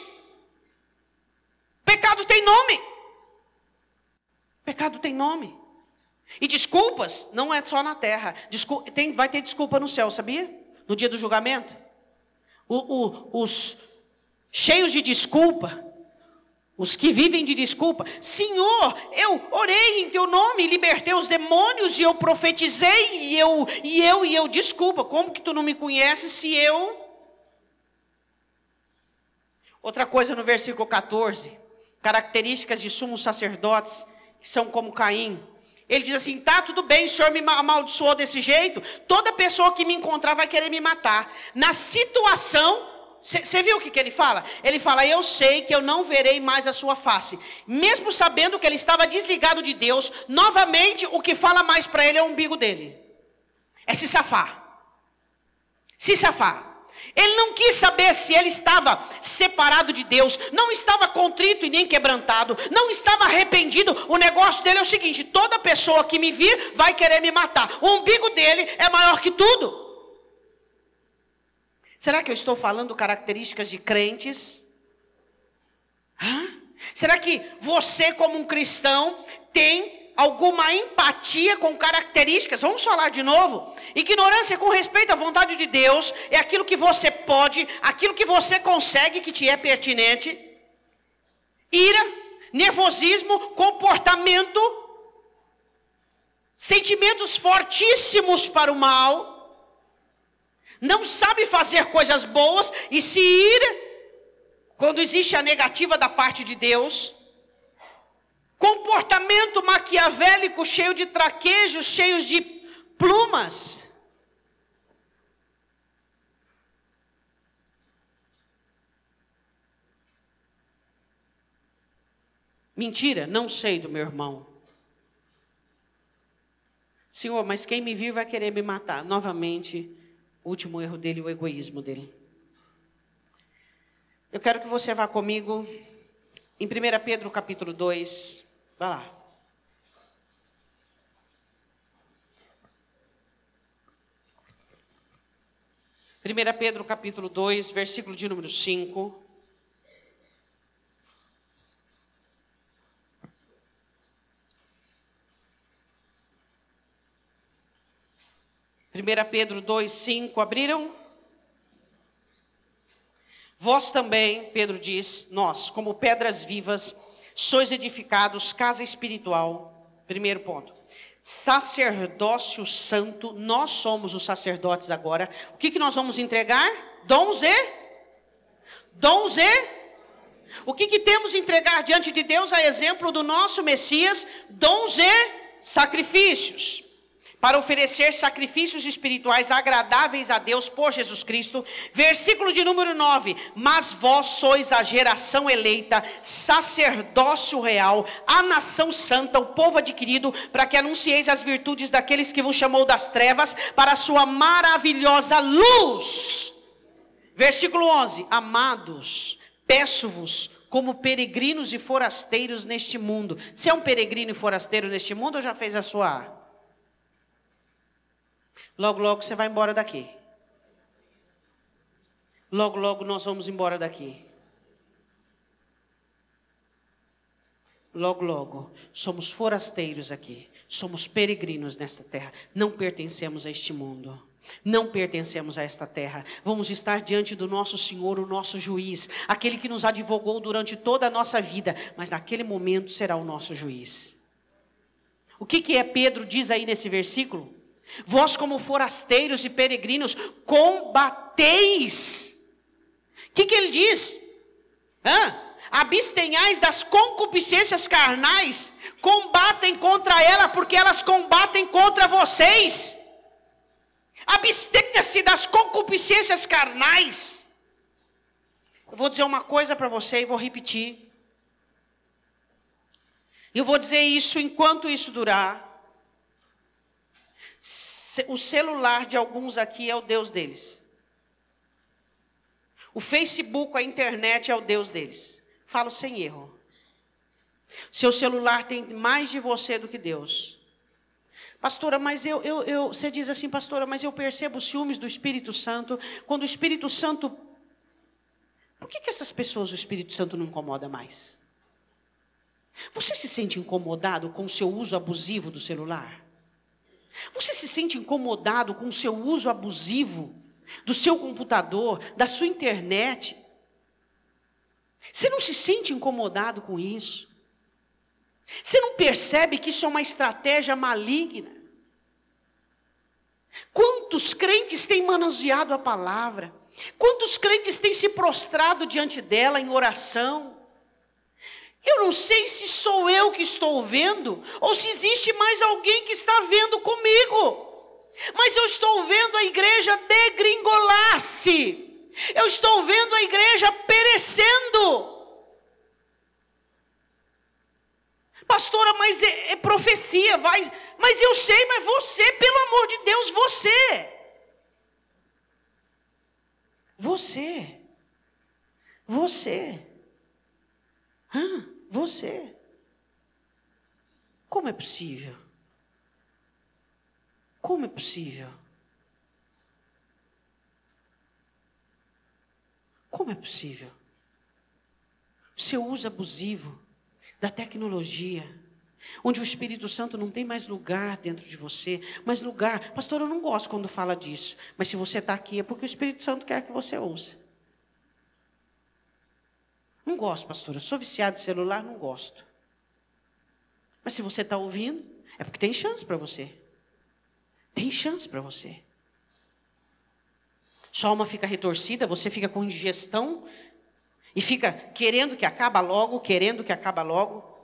Pecado tem nome. Pecado tem nome. E desculpas não é só na terra. Vai ter desculpa no céu, sabia? No dia do julgamento. Os cheios de desculpa, os que vivem de desculpa. Senhor, eu orei em teu nome, libertei os demônios e eu profetizei e eu, desculpa, como que tu não me conheces se eu... Outra coisa no versículo 14, características de sumos sacerdotes que são como Caim. Ele diz assim, tá, tudo bem, o Senhor me amaldiçoou desse jeito, toda pessoa que me encontrar vai querer me matar. Na situação... Você viu o que ele fala? Ele fala, eu sei que eu não verei mais a sua face. Mesmo sabendo que ele estava desligado de Deus, novamente o que fala mais para ele é o umbigo dele. É se safar. Se safar. Ele não quis saber se ele estava separado de Deus, não estava contrito e nem quebrantado, não estava arrependido. O negócio dele é o seguinte, toda pessoa que me vir vai querer me matar. O umbigo dele é maior que tudo. Será que eu estou falando características de crentes? Será que você, como um cristão, tem alguma empatia com características? Vamos falar de novo. Ignorância com respeito à vontade de Deus é aquilo que você pode, aquilo que você consegue, que te é pertinente. Ira, nervosismo, comportamento, sentimentos fortíssimos para o mal. Não sabe fazer coisas boas e se ira quando existe a negativa da parte de Deus. Comportamento maquiavélico, cheio de traquejos, cheios de plumas. Mentira, não sei do meu irmão. Senhor, mas quem me vir vai querer me matar. Novamente, o último erro dele, o egoísmo dele. Eu quero que você vá comigo em 1 Pedro capítulo 2. Vai lá. 1 Pedro capítulo 2, versículo de número 5. Primeira Pedro 2, 5, abriram? Vós também, Pedro diz, nós, como pedras vivas, sois edificados, casa espiritual. Primeiro ponto. Sacerdócio santo, nós somos os sacerdotes agora. O que nós vamos entregar? Dons e? O que temos a entregar diante de Deus, a exemplo do nosso Messias? Dons e sacrifícios. Para oferecer sacrifícios espirituais agradáveis a Deus por Jesus Cristo. Versículo de número 9. Mas vós sois a geração eleita, sacerdócio real, a nação santa, o povo adquirido, para que anuncieis as virtudes daqueles que vos chamou das trevas, para a sua maravilhosa luz. Versículo 11. Amados, peço-vos, como peregrinos e forasteiros neste mundo. Você é um peregrino e forasteiro neste mundo ou já fez a sua? Logo, logo você vai embora daqui. Logo, logo nós vamos embora daqui. Logo, logo, somos forasteiros aqui. Somos peregrinos nesta terra. Não pertencemos a este mundo. Não pertencemos a esta terra. Vamos estar diante do nosso Senhor, o nosso juiz. Aquele que nos advogou durante toda a nossa vida. Mas naquele momento será o nosso juiz. O que é Pedro diz aí nesse versículo? Vós como forasteiros e peregrinos, combateis. O que ele diz? Abstenhais das concupiscências carnais. Combatem contra ela, porque elas combatem contra vocês. Abstenha-se das concupiscências carnais. Eu vou dizer uma coisa para você e vou repetir. Eu vou dizer isso enquanto isso durar. O celular de alguns aqui é o Deus deles. O Facebook, a internet é o Deus deles. Falo sem erro. Seu celular tem mais de você do que Deus. Pastora, mas você diz assim, pastora, mas eu percebo os ciúmes do Espírito Santo. Quando o Espírito Santo... Por que essas pessoas o Espírito Santo não incomoda mais? Você se sente incomodado com o seu uso abusivo do celular? Você se sente incomodado com o seu uso abusivo do seu computador, da sua internet? Você não se sente incomodado com isso? Você não percebe que isso é uma estratégia maligna? Quantos crentes têm manuseado a palavra? Quantos crentes têm se prostrado diante dela em oração? Eu não sei se sou eu que estou vendo, ou se existe mais alguém que está vendo comigo. Mas eu estou vendo a igreja degringolar-se. Eu estou vendo a igreja perecendo. Pastora, mas é profecia, mas eu sei, mas você, pelo amor de Deus, você. Você. Como é possível? Como é possível? Como é possível? O seu uso abusivo da tecnologia, onde o Espírito Santo não tem mais lugar dentro de você, mas lugar... Pastor, eu não gosto quando fala disso, mas se você está aqui é porque o Espírito Santo quer que você ouça. Não gosto, pastor, eu sou viciado de celular, não gosto. Mas se você está ouvindo, é porque tem chance para você. Tem chance para você. Sua alma fica retorcida, você fica com indigestão e fica querendo que acabe logo, querendo que acabe logo.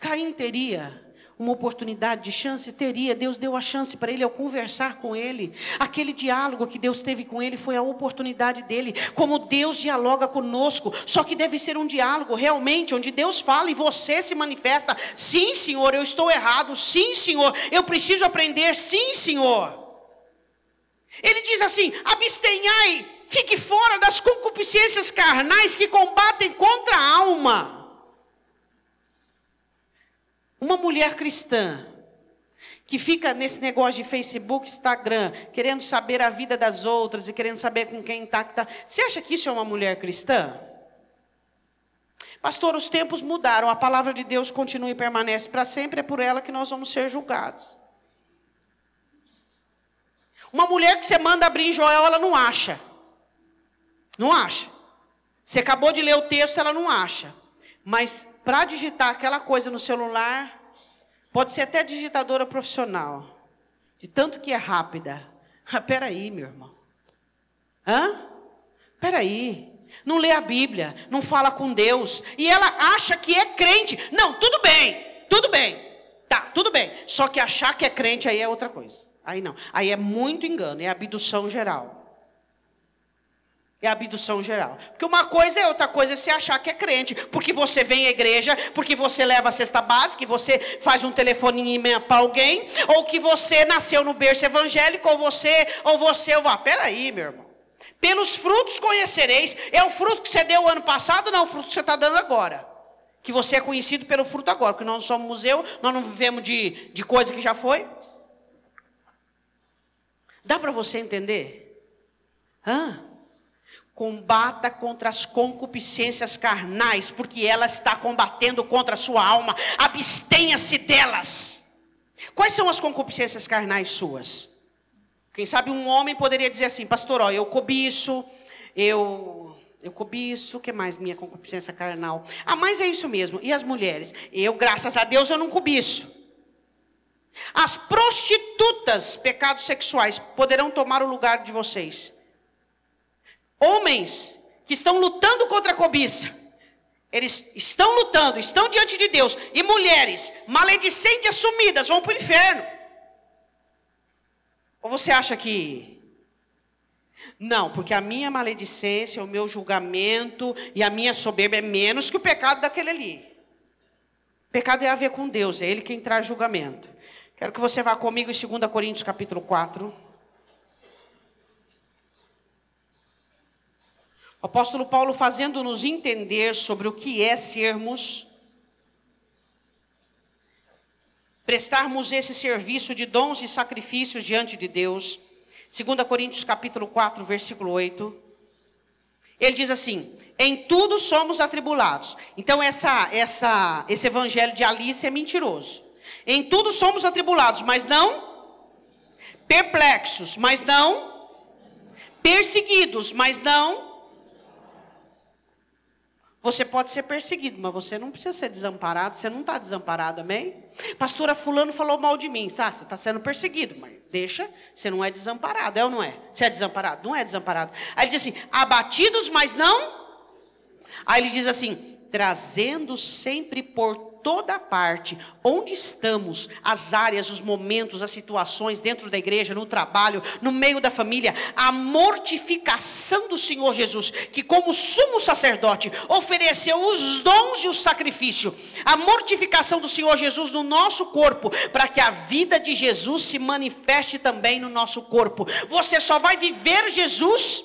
Caim teria uma oportunidade de chance? Teria. Deus deu a chance para ele ao conversar com ele. Aquele diálogo que Deus teve com ele foi a oportunidade dele. Como Deus dialoga conosco. Só que deve ser um diálogo realmente, onde Deus fala e você se manifesta. Sim, Senhor, eu estou errado. Sim, Senhor, eu preciso aprender. Sim, Senhor. Ele diz assim: abstenhai, fique fora das concupiscências carnais que combatem contra a alma. Uma mulher cristã que fica nesse negócio de Facebook, Instagram, querendo saber a vida das outras e querendo saber com quem está. Você acha que isso é uma mulher cristã? Pastor, os tempos mudaram, a palavra de Deus continua e permanece para sempre, é por ela que nós vamos ser julgados. Uma mulher que você manda abrir em Joel, ela não acha. Não acha. Você acabou de ler o texto, ela não acha. Mas para digitar aquela coisa no celular, pode ser até digitadora profissional, de tanto que é rápida. Peraí, meu irmão. Peraí. Não lê a Bíblia, não fala com Deus, e ela acha que é crente. Não, tudo bem, tá, tudo bem. Só que achar que é crente aí é outra coisa. Aí não, aí é muito engano, é abdução geral. É abdução geral. Porque uma coisa é outra coisa é você achar que é crente. Porque você vem à igreja, porque você leva a cesta básica, que você faz um telefoninho para alguém, ou que você nasceu no berço evangélico, ou você. Peraí, meu irmão. Pelos frutos conhecereis. É o fruto que você deu ano passado, ou não é o fruto que você está dando agora? Que você é conhecido pelo fruto agora. Porque nós não somos museu, nós não vivemos de coisa que já foi. Dá para você entender? Combata contra as concupiscências carnais, porque ela está combatendo contra a sua alma. Abstenha-se delas. Quais são as concupiscências carnais suas? Quem sabe um homem poderia dizer assim: pastor, ó, eu cobiço, eu cobiço, o que mais minha concupiscência carnal? Mas é isso mesmo. E as mulheres? Eu, graças a Deus, eu não cobiço. As prostitutas, pecados sexuais, poderão tomar o lugar de vocês. Homens que estão lutando contra a cobiça, eles estão lutando, estão diante de Deus. E mulheres maledicentes assumidas vão para o inferno. Ou você acha que... Não, porque a minha maledicência, o meu julgamento e a minha soberba é menos que o pecado daquele ali. O pecado tem a ver com Deus, é Ele quem traz julgamento. Quero que você vá comigo em 2 Coríntios capítulo 4. O apóstolo Paulo fazendo-nos entender sobre o que é prestarmos esse serviço de dons e sacrifícios diante de Deus. 2 Coríntios capítulo 4, versículo 8. Ele diz assim: em tudo somos atribulados. Então esse evangelho de Alice é mentiroso. Em tudo somos atribulados, mas não perplexos, mas não perseguidos, mas não... Você pode ser perseguido, mas você não precisa ser desamparado. Você não está desamparado, amém? Pastora fulano falou mal de mim. Tá, você está sendo perseguido, mas deixa, você não é desamparado, é ou não é? Você é desamparado? Não é desamparado. Aí ele diz assim, abatidos, mas não... Aí ele diz assim, trazendo sempre por toda parte, onde estamos, as áreas, os momentos, as situações dentro da igreja, no trabalho, no meio da família, a mortificação do Senhor Jesus, que como sumo sacerdote ofereceu os dons e o sacrifício, a mortificação do Senhor Jesus no nosso corpo, para que a vida de Jesus se manifeste também no nosso corpo. Você só vai viver Jesus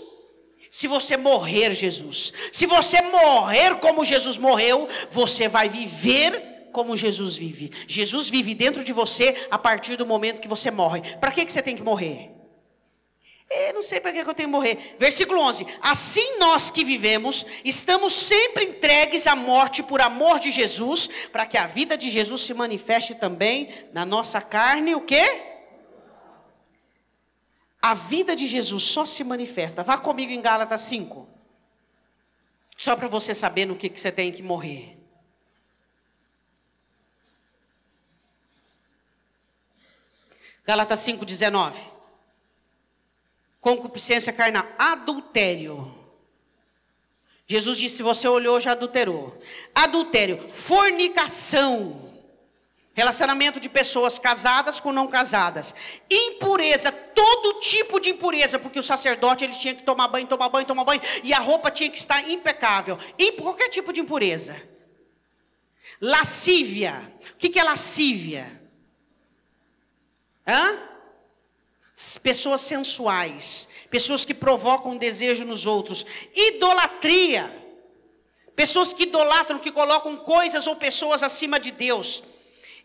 se você morrer Jesus. Se você morrer como Jesus morreu, você vai viver como Jesus vive. Jesus vive dentro de você a partir do momento que você morre. Para que você tem que morrer? Eu não sei para que eu tenho que morrer. Versículo 11. Assim nós que vivemos, estamos sempre entregues à morte por amor de Jesus, para que a vida de Jesus se manifeste também na nossa carne. O quê? A vida de Jesus só se manifesta. Vá comigo em Gálatas 5. Só para você saber no que você tem que morrer. Gálatas 5:19. Concupiscência carnal, adultério. Jesus disse: se você olhou, já adulterou. Adultério, fornicação. Relacionamento de pessoas casadas com não casadas. Impureza, todo tipo de impureza, porque o sacerdote ele tinha que tomar banho, e a roupa tinha que estar impecável. Qualquer tipo de impureza. Lascívia. O que é lascívia? Pessoas sensuais, pessoas que provocam desejo nos outros. Idolatria. Pessoas que idolatram, que colocam coisas ou pessoas acima de Deus.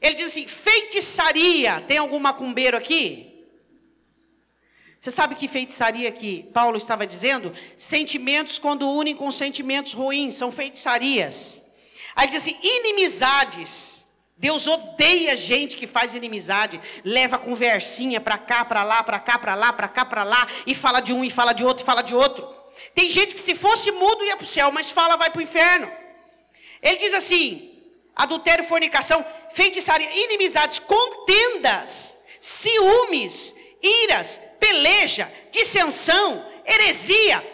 Ele diz assim, feitiçaria. Tem algum macumbeiro aqui? Você sabe que feitiçaria que Paulo estava dizendo? Sentimentos quando unem com sentimentos ruins, são feitiçarias. Aí ele diz assim, inimizades. Deus odeia gente que faz inimizade, leva conversinha para cá, para lá, para cá, para lá, para cá, para lá, e fala de um, e fala de outro, e fala de outro. Tem gente que se fosse mudo ia para o céu, mas fala vai para o inferno. Ele diz assim, adultério, fornicação, feitiçaria, inimizades, contendas, ciúmes, iras, peleja, dissensão, heresia.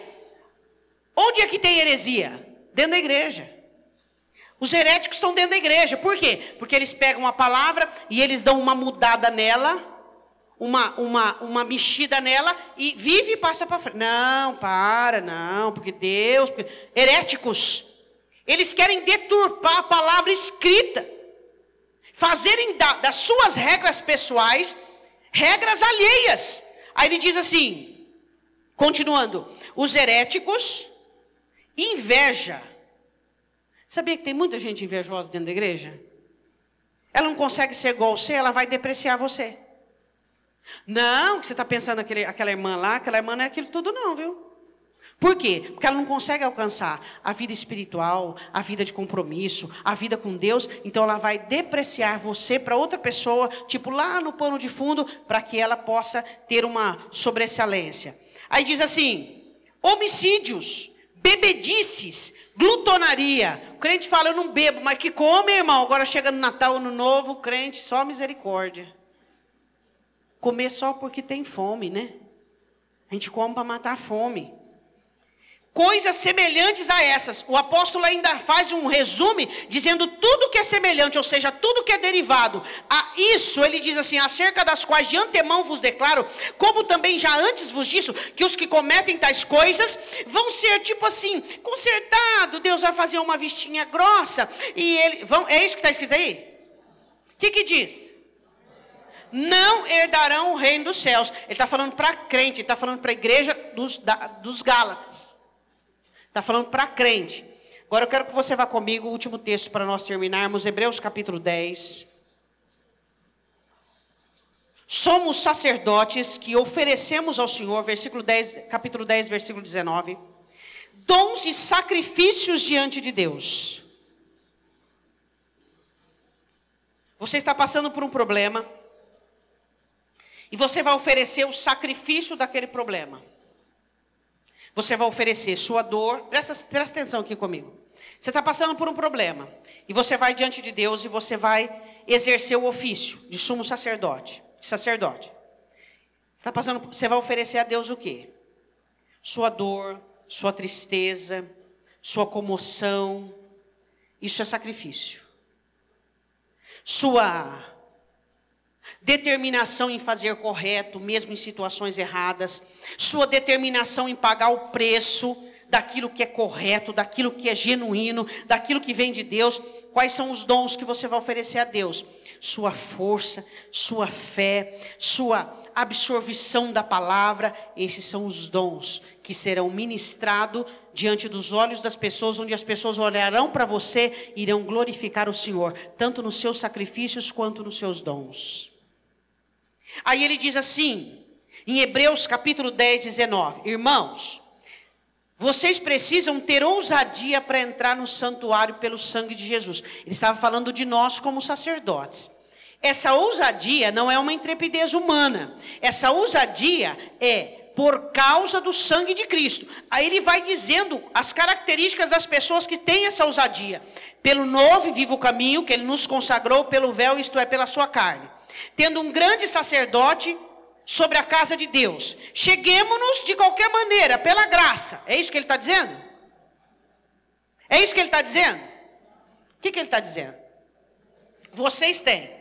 Onde é que tem heresia? Dentro da igreja. Os heréticos estão dentro da igreja. Por quê? Porque eles pegam a palavra e eles dão uma mudada nela, uma mexida nela e vive e passa para frente. Não, porque Deus... Heréticos. Eles querem deturpar a palavra escrita. Fazerem das suas regras pessoais, regras alheias. Aí ele diz assim, continuando, os heréticos, inveja. Sabia que tem muita gente invejosa dentro da igreja? Ela não consegue ser igual a você, ela vai depreciar você. Não, que você está pensando aquela irmã lá, aquela irmã não é aquilo tudo não, viu? Por quê? Porque ela não consegue alcançar a vida espiritual, a vida de compromisso, a vida com Deus. Então ela vai depreciar você para outra pessoa, tipo lá no pano de fundo, para que ela possa ter uma sobressalência. Aí diz assim, homicídios, bebedices, glutonaria. O crente fala, eu não bebo, mas que come, irmão. Agora chega no Natal, Ano Novo, o crente, só misericórdia. Comer só porque tem fome, né? A gente come para matar a fome. Coisas semelhantes a essas. O apóstolo ainda faz um resumo, dizendo tudo que é semelhante, ou seja, tudo que é derivado. A isso, ele diz assim, acerca das quais de antemão vos declaro, como também já antes vos disse, que os que cometem tais coisas, vão ser tipo assim, consertado, Deus vai fazer uma vistinha grossa, e é isso que está escrito aí? O que diz? Não herdarão o reino dos céus. Ele está falando para crente, ele está falando para a igreja dos Gálatas. Está falando para crente. Agora eu quero que você vá comigo, o último texto para nós terminarmos, Hebreus capítulo 10. Somos sacerdotes que oferecemos ao Senhor, capítulo 10, versículo 19, dons e sacrifícios diante de Deus. Você está passando por um problema, e você vai oferecer o sacrifício daquele problema. Você vai oferecer sua dor. Presta atenção aqui comigo. Você está passando por um problema. E você vai diante de Deus e você vai exercer o ofício de sumo sacerdote. Você vai oferecer a Deus o quê? Sua dor, sua tristeza, sua comoção. Isso é sacrifício. Sua determinação em fazer correto, mesmo em situações erradas, sua determinação em pagar o preço daquilo que é correto, daquilo que é genuíno, daquilo que vem de Deus. Quais são os dons que você vai oferecer a Deus? Sua força, sua fé, sua absorção da palavra. Esses são os dons que serão ministrados diante dos olhos das pessoas, onde as pessoas olharão para você e irão glorificar o Senhor, tanto nos seus sacrifícios quanto nos seus dons. Aí ele diz assim, em Hebreus capítulo 10, 19, irmãos, vocês precisam ter ousadia para entrar no santuário pelo sangue de Jesus. Ele estava falando de nós como sacerdotes. Essa ousadia não é uma intrepidez humana. Essa ousadia é por causa do sangue de Cristo. Aí ele vai dizendo as características das pessoas que têm essa ousadia. Pelo novo e vivo caminho que ele nos consagrou pelo véu, isto é, pela sua carne. Tendo um grande sacerdote sobre a casa de Deus. Cheguemos-nos de qualquer maneira, pela graça. É isso que ele está dizendo? É isso que ele está dizendo? O que ele está dizendo? Vocês têm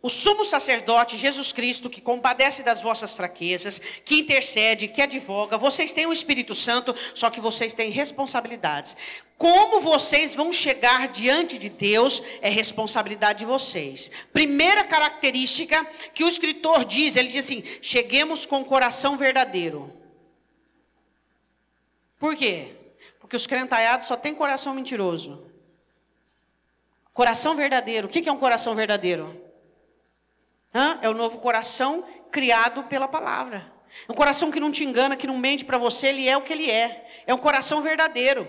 o sumo sacerdote, Jesus Cristo, que compadece das vossas fraquezas, que intercede, que advoga. Vocês têm o Espírito Santo, só que vocês têm responsabilidades. Como vocês vão chegar diante de Deus é responsabilidade de vocês. Primeira característica que o escritor diz, ele diz assim, cheguemos com o coração verdadeiro. Por quê? Porque os crentaiados só têm coração mentiroso. Coração verdadeiro, o que é um coração verdadeiro? É o novo coração criado pela palavra. É um coração que não te engana, que não mente para você, ele é o que ele é. É um coração verdadeiro.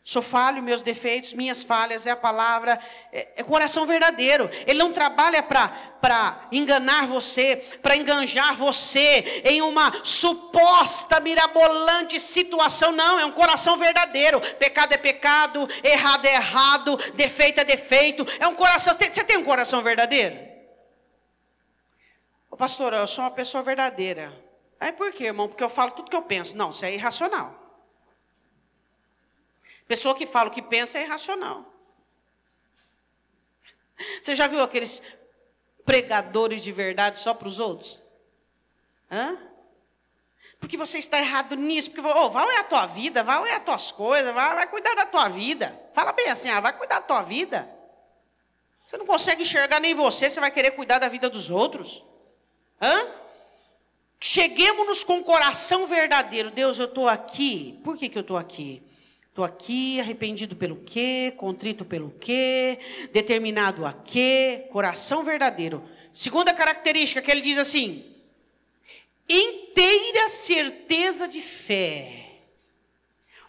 Sou falho, meus defeitos, minhas falhas, é a palavra, é coração verdadeiro. Ele não trabalha para enganar você, para enganjar você em uma suposta mirabolante situação. Não, é um coração verdadeiro. Pecado é pecado, errado é errado, defeito é defeito. É um coração, você tem um coração verdadeiro? Ô pastor, eu sou uma pessoa verdadeira. Aí por quê, irmão? Porque eu falo tudo que eu penso. Não, isso é irracional. Pessoa que fala o que pensa é irracional. Você já viu aqueles pregadores de verdade só para os outros? Porque você está errado nisso. Porque, vai olhar a tua vida, vai olhar as tuas coisas, vai cuidar da tua vida. Fala bem assim, vai cuidar da tua vida. Você não consegue enxergar nem você vai querer cuidar da vida dos outros. Cheguemos-nos com o coração verdadeiro. Deus, eu estou aqui. Por que eu estou aqui? Estou aqui arrependido pelo quê? Contrito pelo quê? Determinado a quê? Coração verdadeiro. Segunda característica que ele diz assim: inteira certeza de fé.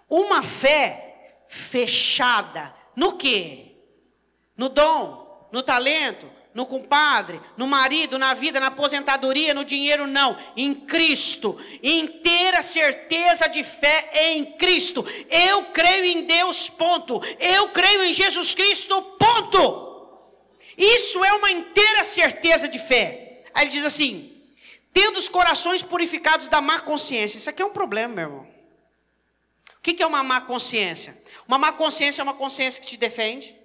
Uma fé fechada. No quê? No dom, no talento, no compadre, no marido, na vida, na aposentadoria, no dinheiro, não. Em Cristo. Inteira certeza de fé em Cristo. Eu creio em Deus, ponto. Eu creio em Jesus Cristo, ponto. Isso é uma inteira certeza de fé. Aí ele diz assim: tendo os corações purificados da má consciência. Isso aqui é um problema, meu irmão. O que é uma má consciência? Uma má consciência é uma consciência que te defende.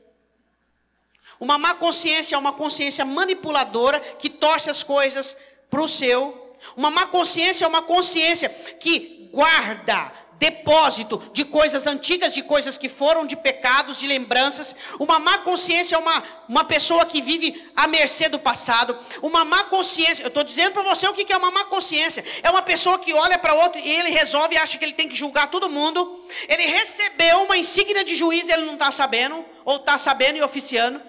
Uma má consciência é uma consciência manipuladora que torce as coisas para o seu. Uma má consciência é uma consciência que guarda depósito de coisas antigas, de coisas que foram, de pecados, de lembranças. Uma má consciência é uma pessoa que vive à mercê do passado. Uma má consciência, eu estou dizendo para você o que é uma má consciência. É uma pessoa que olha para outro e ele resolve e acha que ele tem que julgar todo mundo. Ele recebeu uma insígnia de juiz e ele não está sabendo, ou está sabendo e oficiando.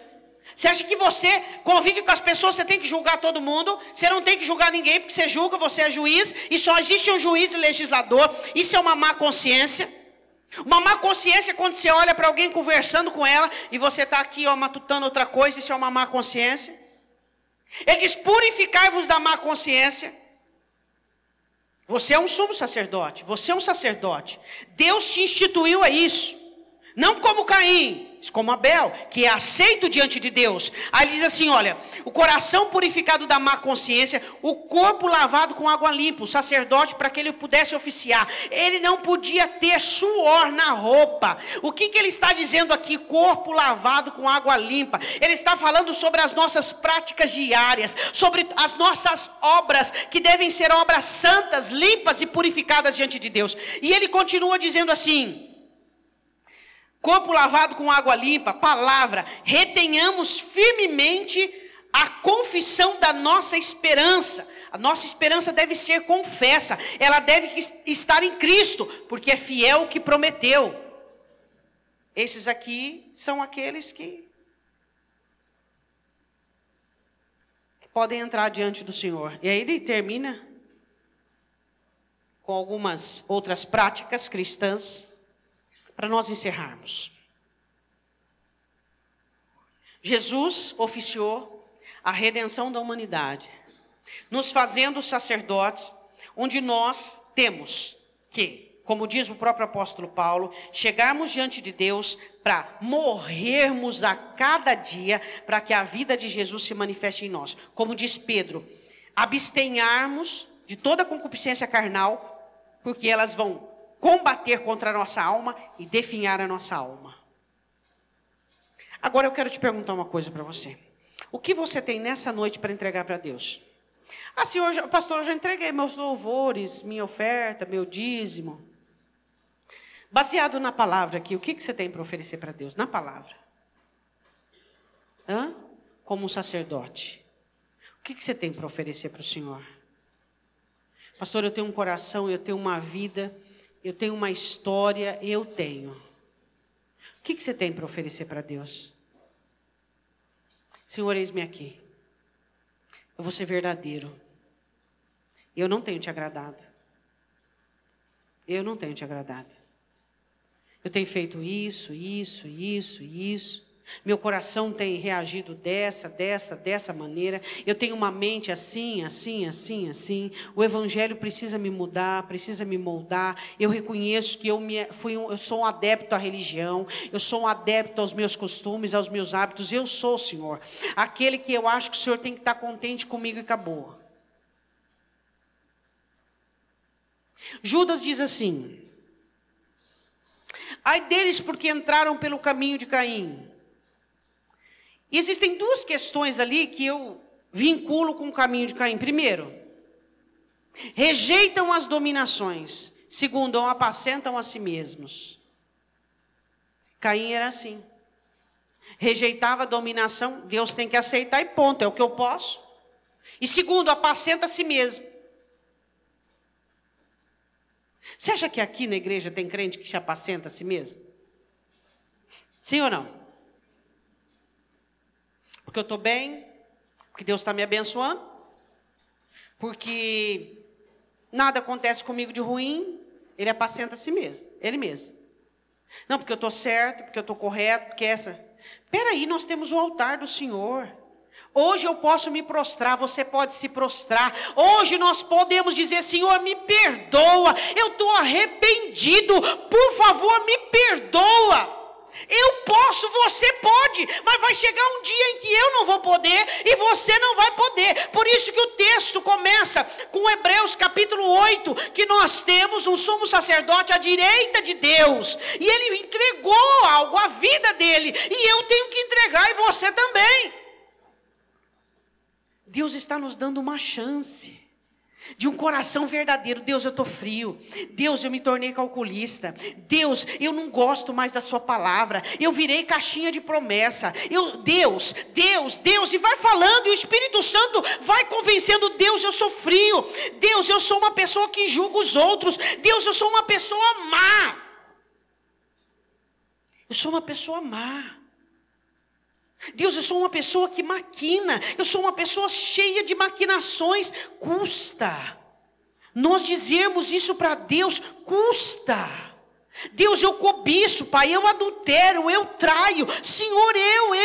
Você acha que você convive com as pessoas, você tem que julgar todo mundo? Você não tem que julgar ninguém, porque você julga, você é juiz, e só existe um juiz e legislador. Isso é uma má consciência. Uma má consciência é quando você olha para alguém conversando com ela, e você está aqui matutando outra coisa, isso é uma má consciência. Ele diz: purificai-vos da má consciência. Você é um sumo sacerdote, você é um sacerdote. Deus te instituiu a isso. Não como Caim, como Abel, que é aceito diante de Deus. Aí ele diz assim, olha, o coração purificado da má consciência, o corpo lavado com água limpa, o sacerdote para que ele pudesse oficiar. Ele não podia ter suor na roupa. O que ele está dizendo aqui? Corpo lavado com água limpa. Ele está falando sobre as nossas práticas diárias, sobre as nossas obras, que devem ser obras santas, limpas e purificadas diante de Deus. E ele continua dizendo assim, corpo lavado com água limpa, palavra, retenhamos firmemente a confissão da nossa esperança. A nossa esperança deve ser confessa, ela deve estar em Cristo, porque é fiel o que prometeu. Esses aqui são aqueles que podem entrar diante do Senhor. E aí ele termina com algumas outras práticas cristãs, para nós encerrarmos. Jesus oficiou a redenção da humanidade, nos fazendo sacerdotes, onde nós temos que, como diz o próprio apóstolo Paulo, chegarmos diante de Deus para morrermos a cada dia, para que a vida de Jesus se manifeste em nós. Como diz Pedro, abstenharmos de toda concupiscência carnal, porque elas vão combater contra a nossa alma e definhar a nossa alma. Agora eu quero te perguntar uma coisa para você. O que você tem nessa noite para entregar para Deus? Ah, senhor, pastor, eu já entreguei meus louvores, minha oferta, meu dízimo. Baseado na palavra aqui, o que você tem para oferecer para Deus? Na palavra. Como um sacerdote. O que você tem para oferecer para o Senhor? Pastor, eu tenho um coração, eu tenho uma vida, eu tenho uma história, eu tenho. O que você tem para oferecer para Deus? Senhor, eis-me aqui. Eu vou ser verdadeiro. Eu não tenho te agradado. Eu não tenho te agradado. Eu tenho feito isso. Meu coração tem reagido dessa maneira. Eu tenho uma mente assim. O evangelho precisa me mudar, precisa me moldar. Eu reconheço que eu sou um adepto à religião. Eu sou um adepto aos meus costumes, aos meus hábitos. Eu sou, Senhor, aquele que eu acho que o Senhor tem que estar contente comigo e acabou. Judas diz assim, ai deles porque entraram pelo caminho de Caim. E existem duas questões ali que eu vinculo com o caminho de Caim. Primeiro, rejeitam as dominações. Segundo, apacentam a si mesmos. Caim era assim. Rejeitava a dominação, Deus tem que aceitar e ponto, é o que eu posso. E segundo, apacenta a si mesmo. Você acha que aqui na igreja tem crente que se apacenta a si mesmo? Sim ou não? Porque eu estou bem, porque Deus está me abençoando, porque nada acontece comigo de ruim, ele apacenta a si mesmo, ele mesmo. Não, porque eu estou certo, porque eu estou correto, porque essa... Espera aí, nós temos o altar do Senhor. Hoje eu posso me prostrar, você pode se prostrar. Hoje nós podemos dizer, Senhor, me perdoa, eu estou arrependido, por favor, me perdoa. Eu posso, você pode, mas vai chegar um dia em que eu não vou poder e você não vai poder. Por isso que o texto começa com Hebreus capítulo 8, que nós temos um sumo sacerdote à direita de Deus. E ele entregou algo, a vida dele, e eu tenho que entregar e você também. Deus está nos dando uma chance de um coração verdadeiro. Deus, eu estou frio. Deus, eu me tornei calculista. Deus, eu não gosto mais da sua palavra. Eu virei caixinha de promessa. Deus, e vai falando, e o Espírito Santo vai convencendo. Deus, eu sou frio. Deus, eu sou uma pessoa que julga os outros. Deus, eu sou uma pessoa má. Eu sou uma pessoa má. Deus, eu sou uma pessoa que maquina, eu sou uma pessoa cheia de maquinações, custa. Nós dizermos isso para Deus, custa. Deus, eu cobiço, Pai, eu adultero, eu traio. Senhor, eu.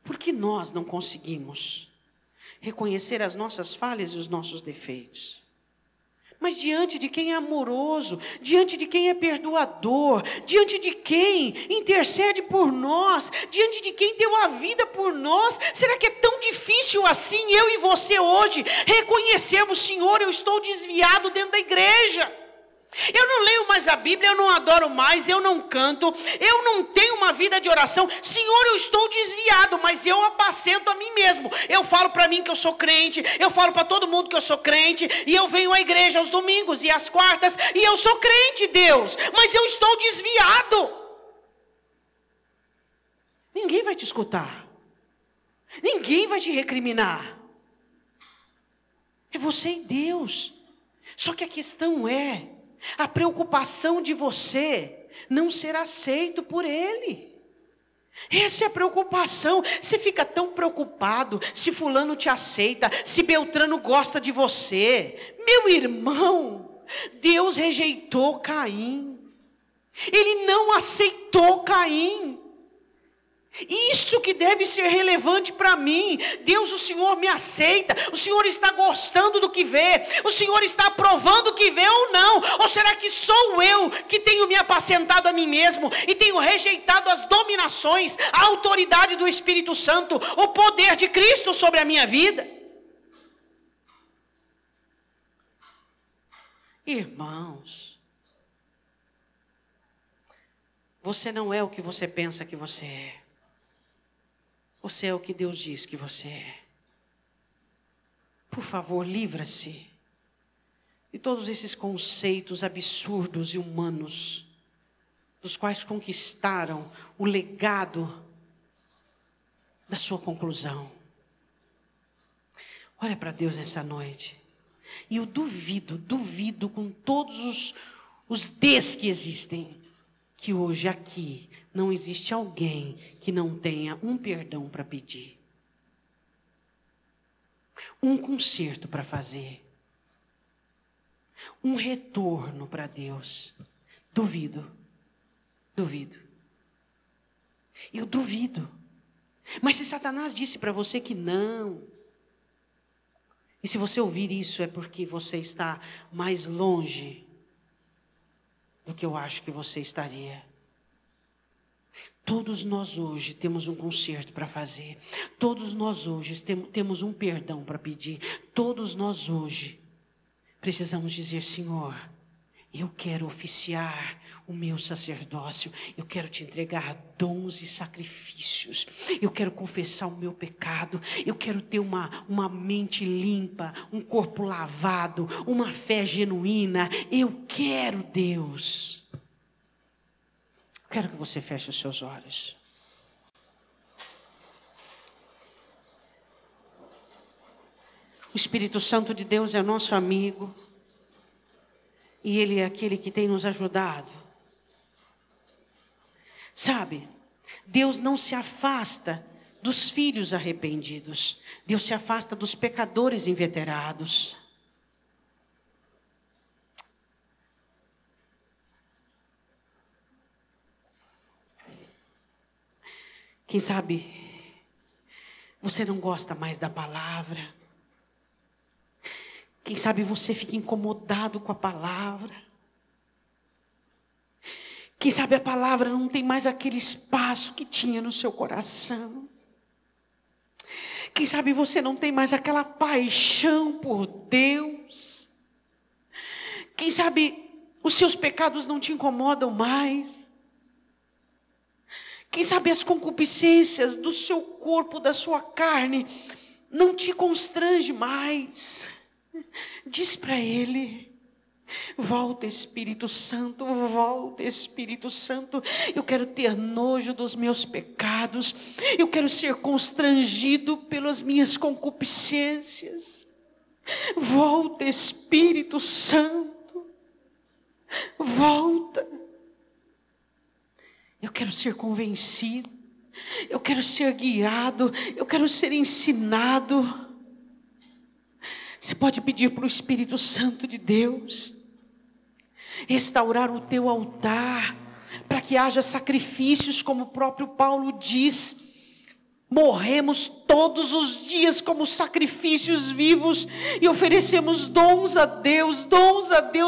Por que nós não conseguimos reconhecer as nossas falhas e os nossos defeitos? mas diante de quem é amoroso, diante de quem é perdoador, diante de quem intercede por nós, diante de quem deu a vida por nós. Será que é tão difícil assim eu e você hoje reconhecermos: Senhor, eu estou desviado dentro da igreja, eu não leio mais a Bíblia, eu não adoro mais, eu não canto, eu não tenho uma vida de oração. Senhor, eu estou desviado, mas eu apacento a mim mesmo. Eu falo para mim que eu sou crente, eu falo para todo mundo que eu sou crente, e eu venho à igreja aos domingos e às quartas, e eu sou crente, Deus, mas eu estou desviado. Ninguém vai te escutar, ninguém vai te recriminar, é você e Deus. Só que a questão é a preocupação de você não ser aceito por Ele. Essa é a preocupação. Você fica tão preocupado se fulano te aceita, se Beltrano gosta de você. Meu irmão, Deus rejeitou Caim, Ele não aceitou Caim. Isso que deve ser relevante para mim. Deus, o Senhor me aceita, o Senhor está gostando do que vê, o Senhor está aprovando o que vê ou não? Ou será que sou eu que tenho me apacentado a mim mesmo e tenho rejeitado as dominações, a autoridade do Espírito Santo, o poder de Cristo sobre a minha vida? Irmãos, você não é o que você pensa que você é. Você é o que Deus diz que você é. Por favor, livra-se de todos esses conceitos absurdos e humanos, dos quais conquistaram o legado da sua conclusão. Olha para Deus nessa noite. E eu duvido com todos os Ds que existem, que hoje aqui não existe alguém que não tenha um perdão para pedir, um conserto para fazer, um retorno para Deus. Duvido. Eu duvido. Mas se Satanás disse para você que não, e se você ouvir isso é porque você está mais longe do que eu acho que você estaria. Todos nós hoje temos um conserto para fazer. Todos nós hoje temos um perdão para pedir. Todos nós hoje precisamos dizer: Senhor, eu quero oficiar o meu sacerdócio. Eu quero te entregar dons e sacrifícios. Eu quero confessar o meu pecado. Eu quero ter uma mente limpa, um corpo lavado, uma fé genuína. Eu quero, Deus. Quero que você feche os seus olhos. O Espírito Santo de Deus é nosso amigo. E Ele é aquele que tem nos ajudado. Sabe, Deus não se afasta dos filhos arrependidos. Deus se afasta dos pecadores inveterados. Quem sabe você não gosta mais da palavra. Quem sabe você fica incomodado com a palavra. Quem sabe a palavra não tem mais aquele espaço que tinha no seu coração. Quem sabe você não tem mais aquela paixão por Deus. Quem sabe os seus pecados não te incomodam mais. Quem sabe as concupiscências do seu corpo, da sua carne, não te constrange mais. Diz para Ele: volta, Espírito Santo, volta, Espírito Santo. Eu quero ter nojo dos meus pecados. Eu quero ser constrangido pelas minhas concupiscências. Volta, Espírito Santo, volta. Eu quero ser convencido, eu quero ser guiado, eu quero ser ensinado. Você pode pedir para o Espírito Santo de Deus restaurar o teu altar, para que haja sacrifícios, como o próprio Paulo diz. morremos todos os dias como sacrifícios vivos e oferecemos dons a Deus,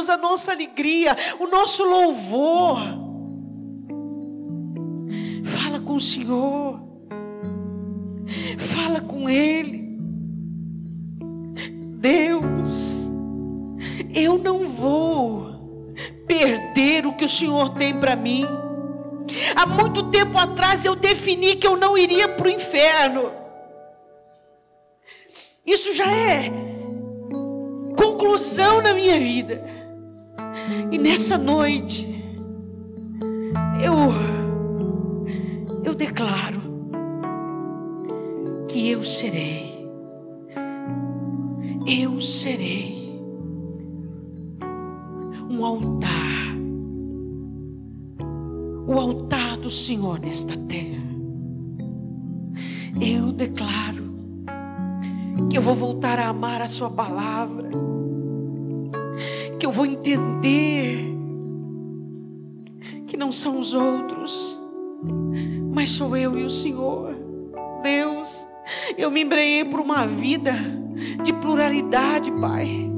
a nossa alegria, o nosso louvor. Fala com o Senhor, fala com Ele. Deus, eu não vou perder o que o Senhor tem para mim. Há muito tempo atrás eu defini que eu não iria para o inferno. Isso já é conclusão na minha vida. E nessa noite eu declaro que eu serei um altar, o altar do Senhor nesta terra. Eu declaro que eu vou voltar a amar a sua palavra, que eu vou entender que não são os outros, mas sou eu e o Senhor. Deus, eu me embrenhei por uma vida de pluralidade, Pai,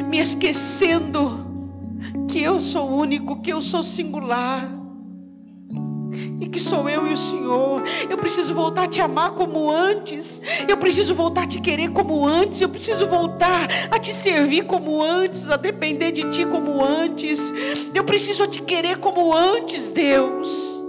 me esquecendo que eu sou único, que eu sou singular, e que sou eu e o Senhor. Eu preciso voltar a te amar como antes, eu preciso voltar a te querer como antes, eu preciso voltar a te servir como antes, a depender de ti como antes, eu preciso te querer como antes, Deus.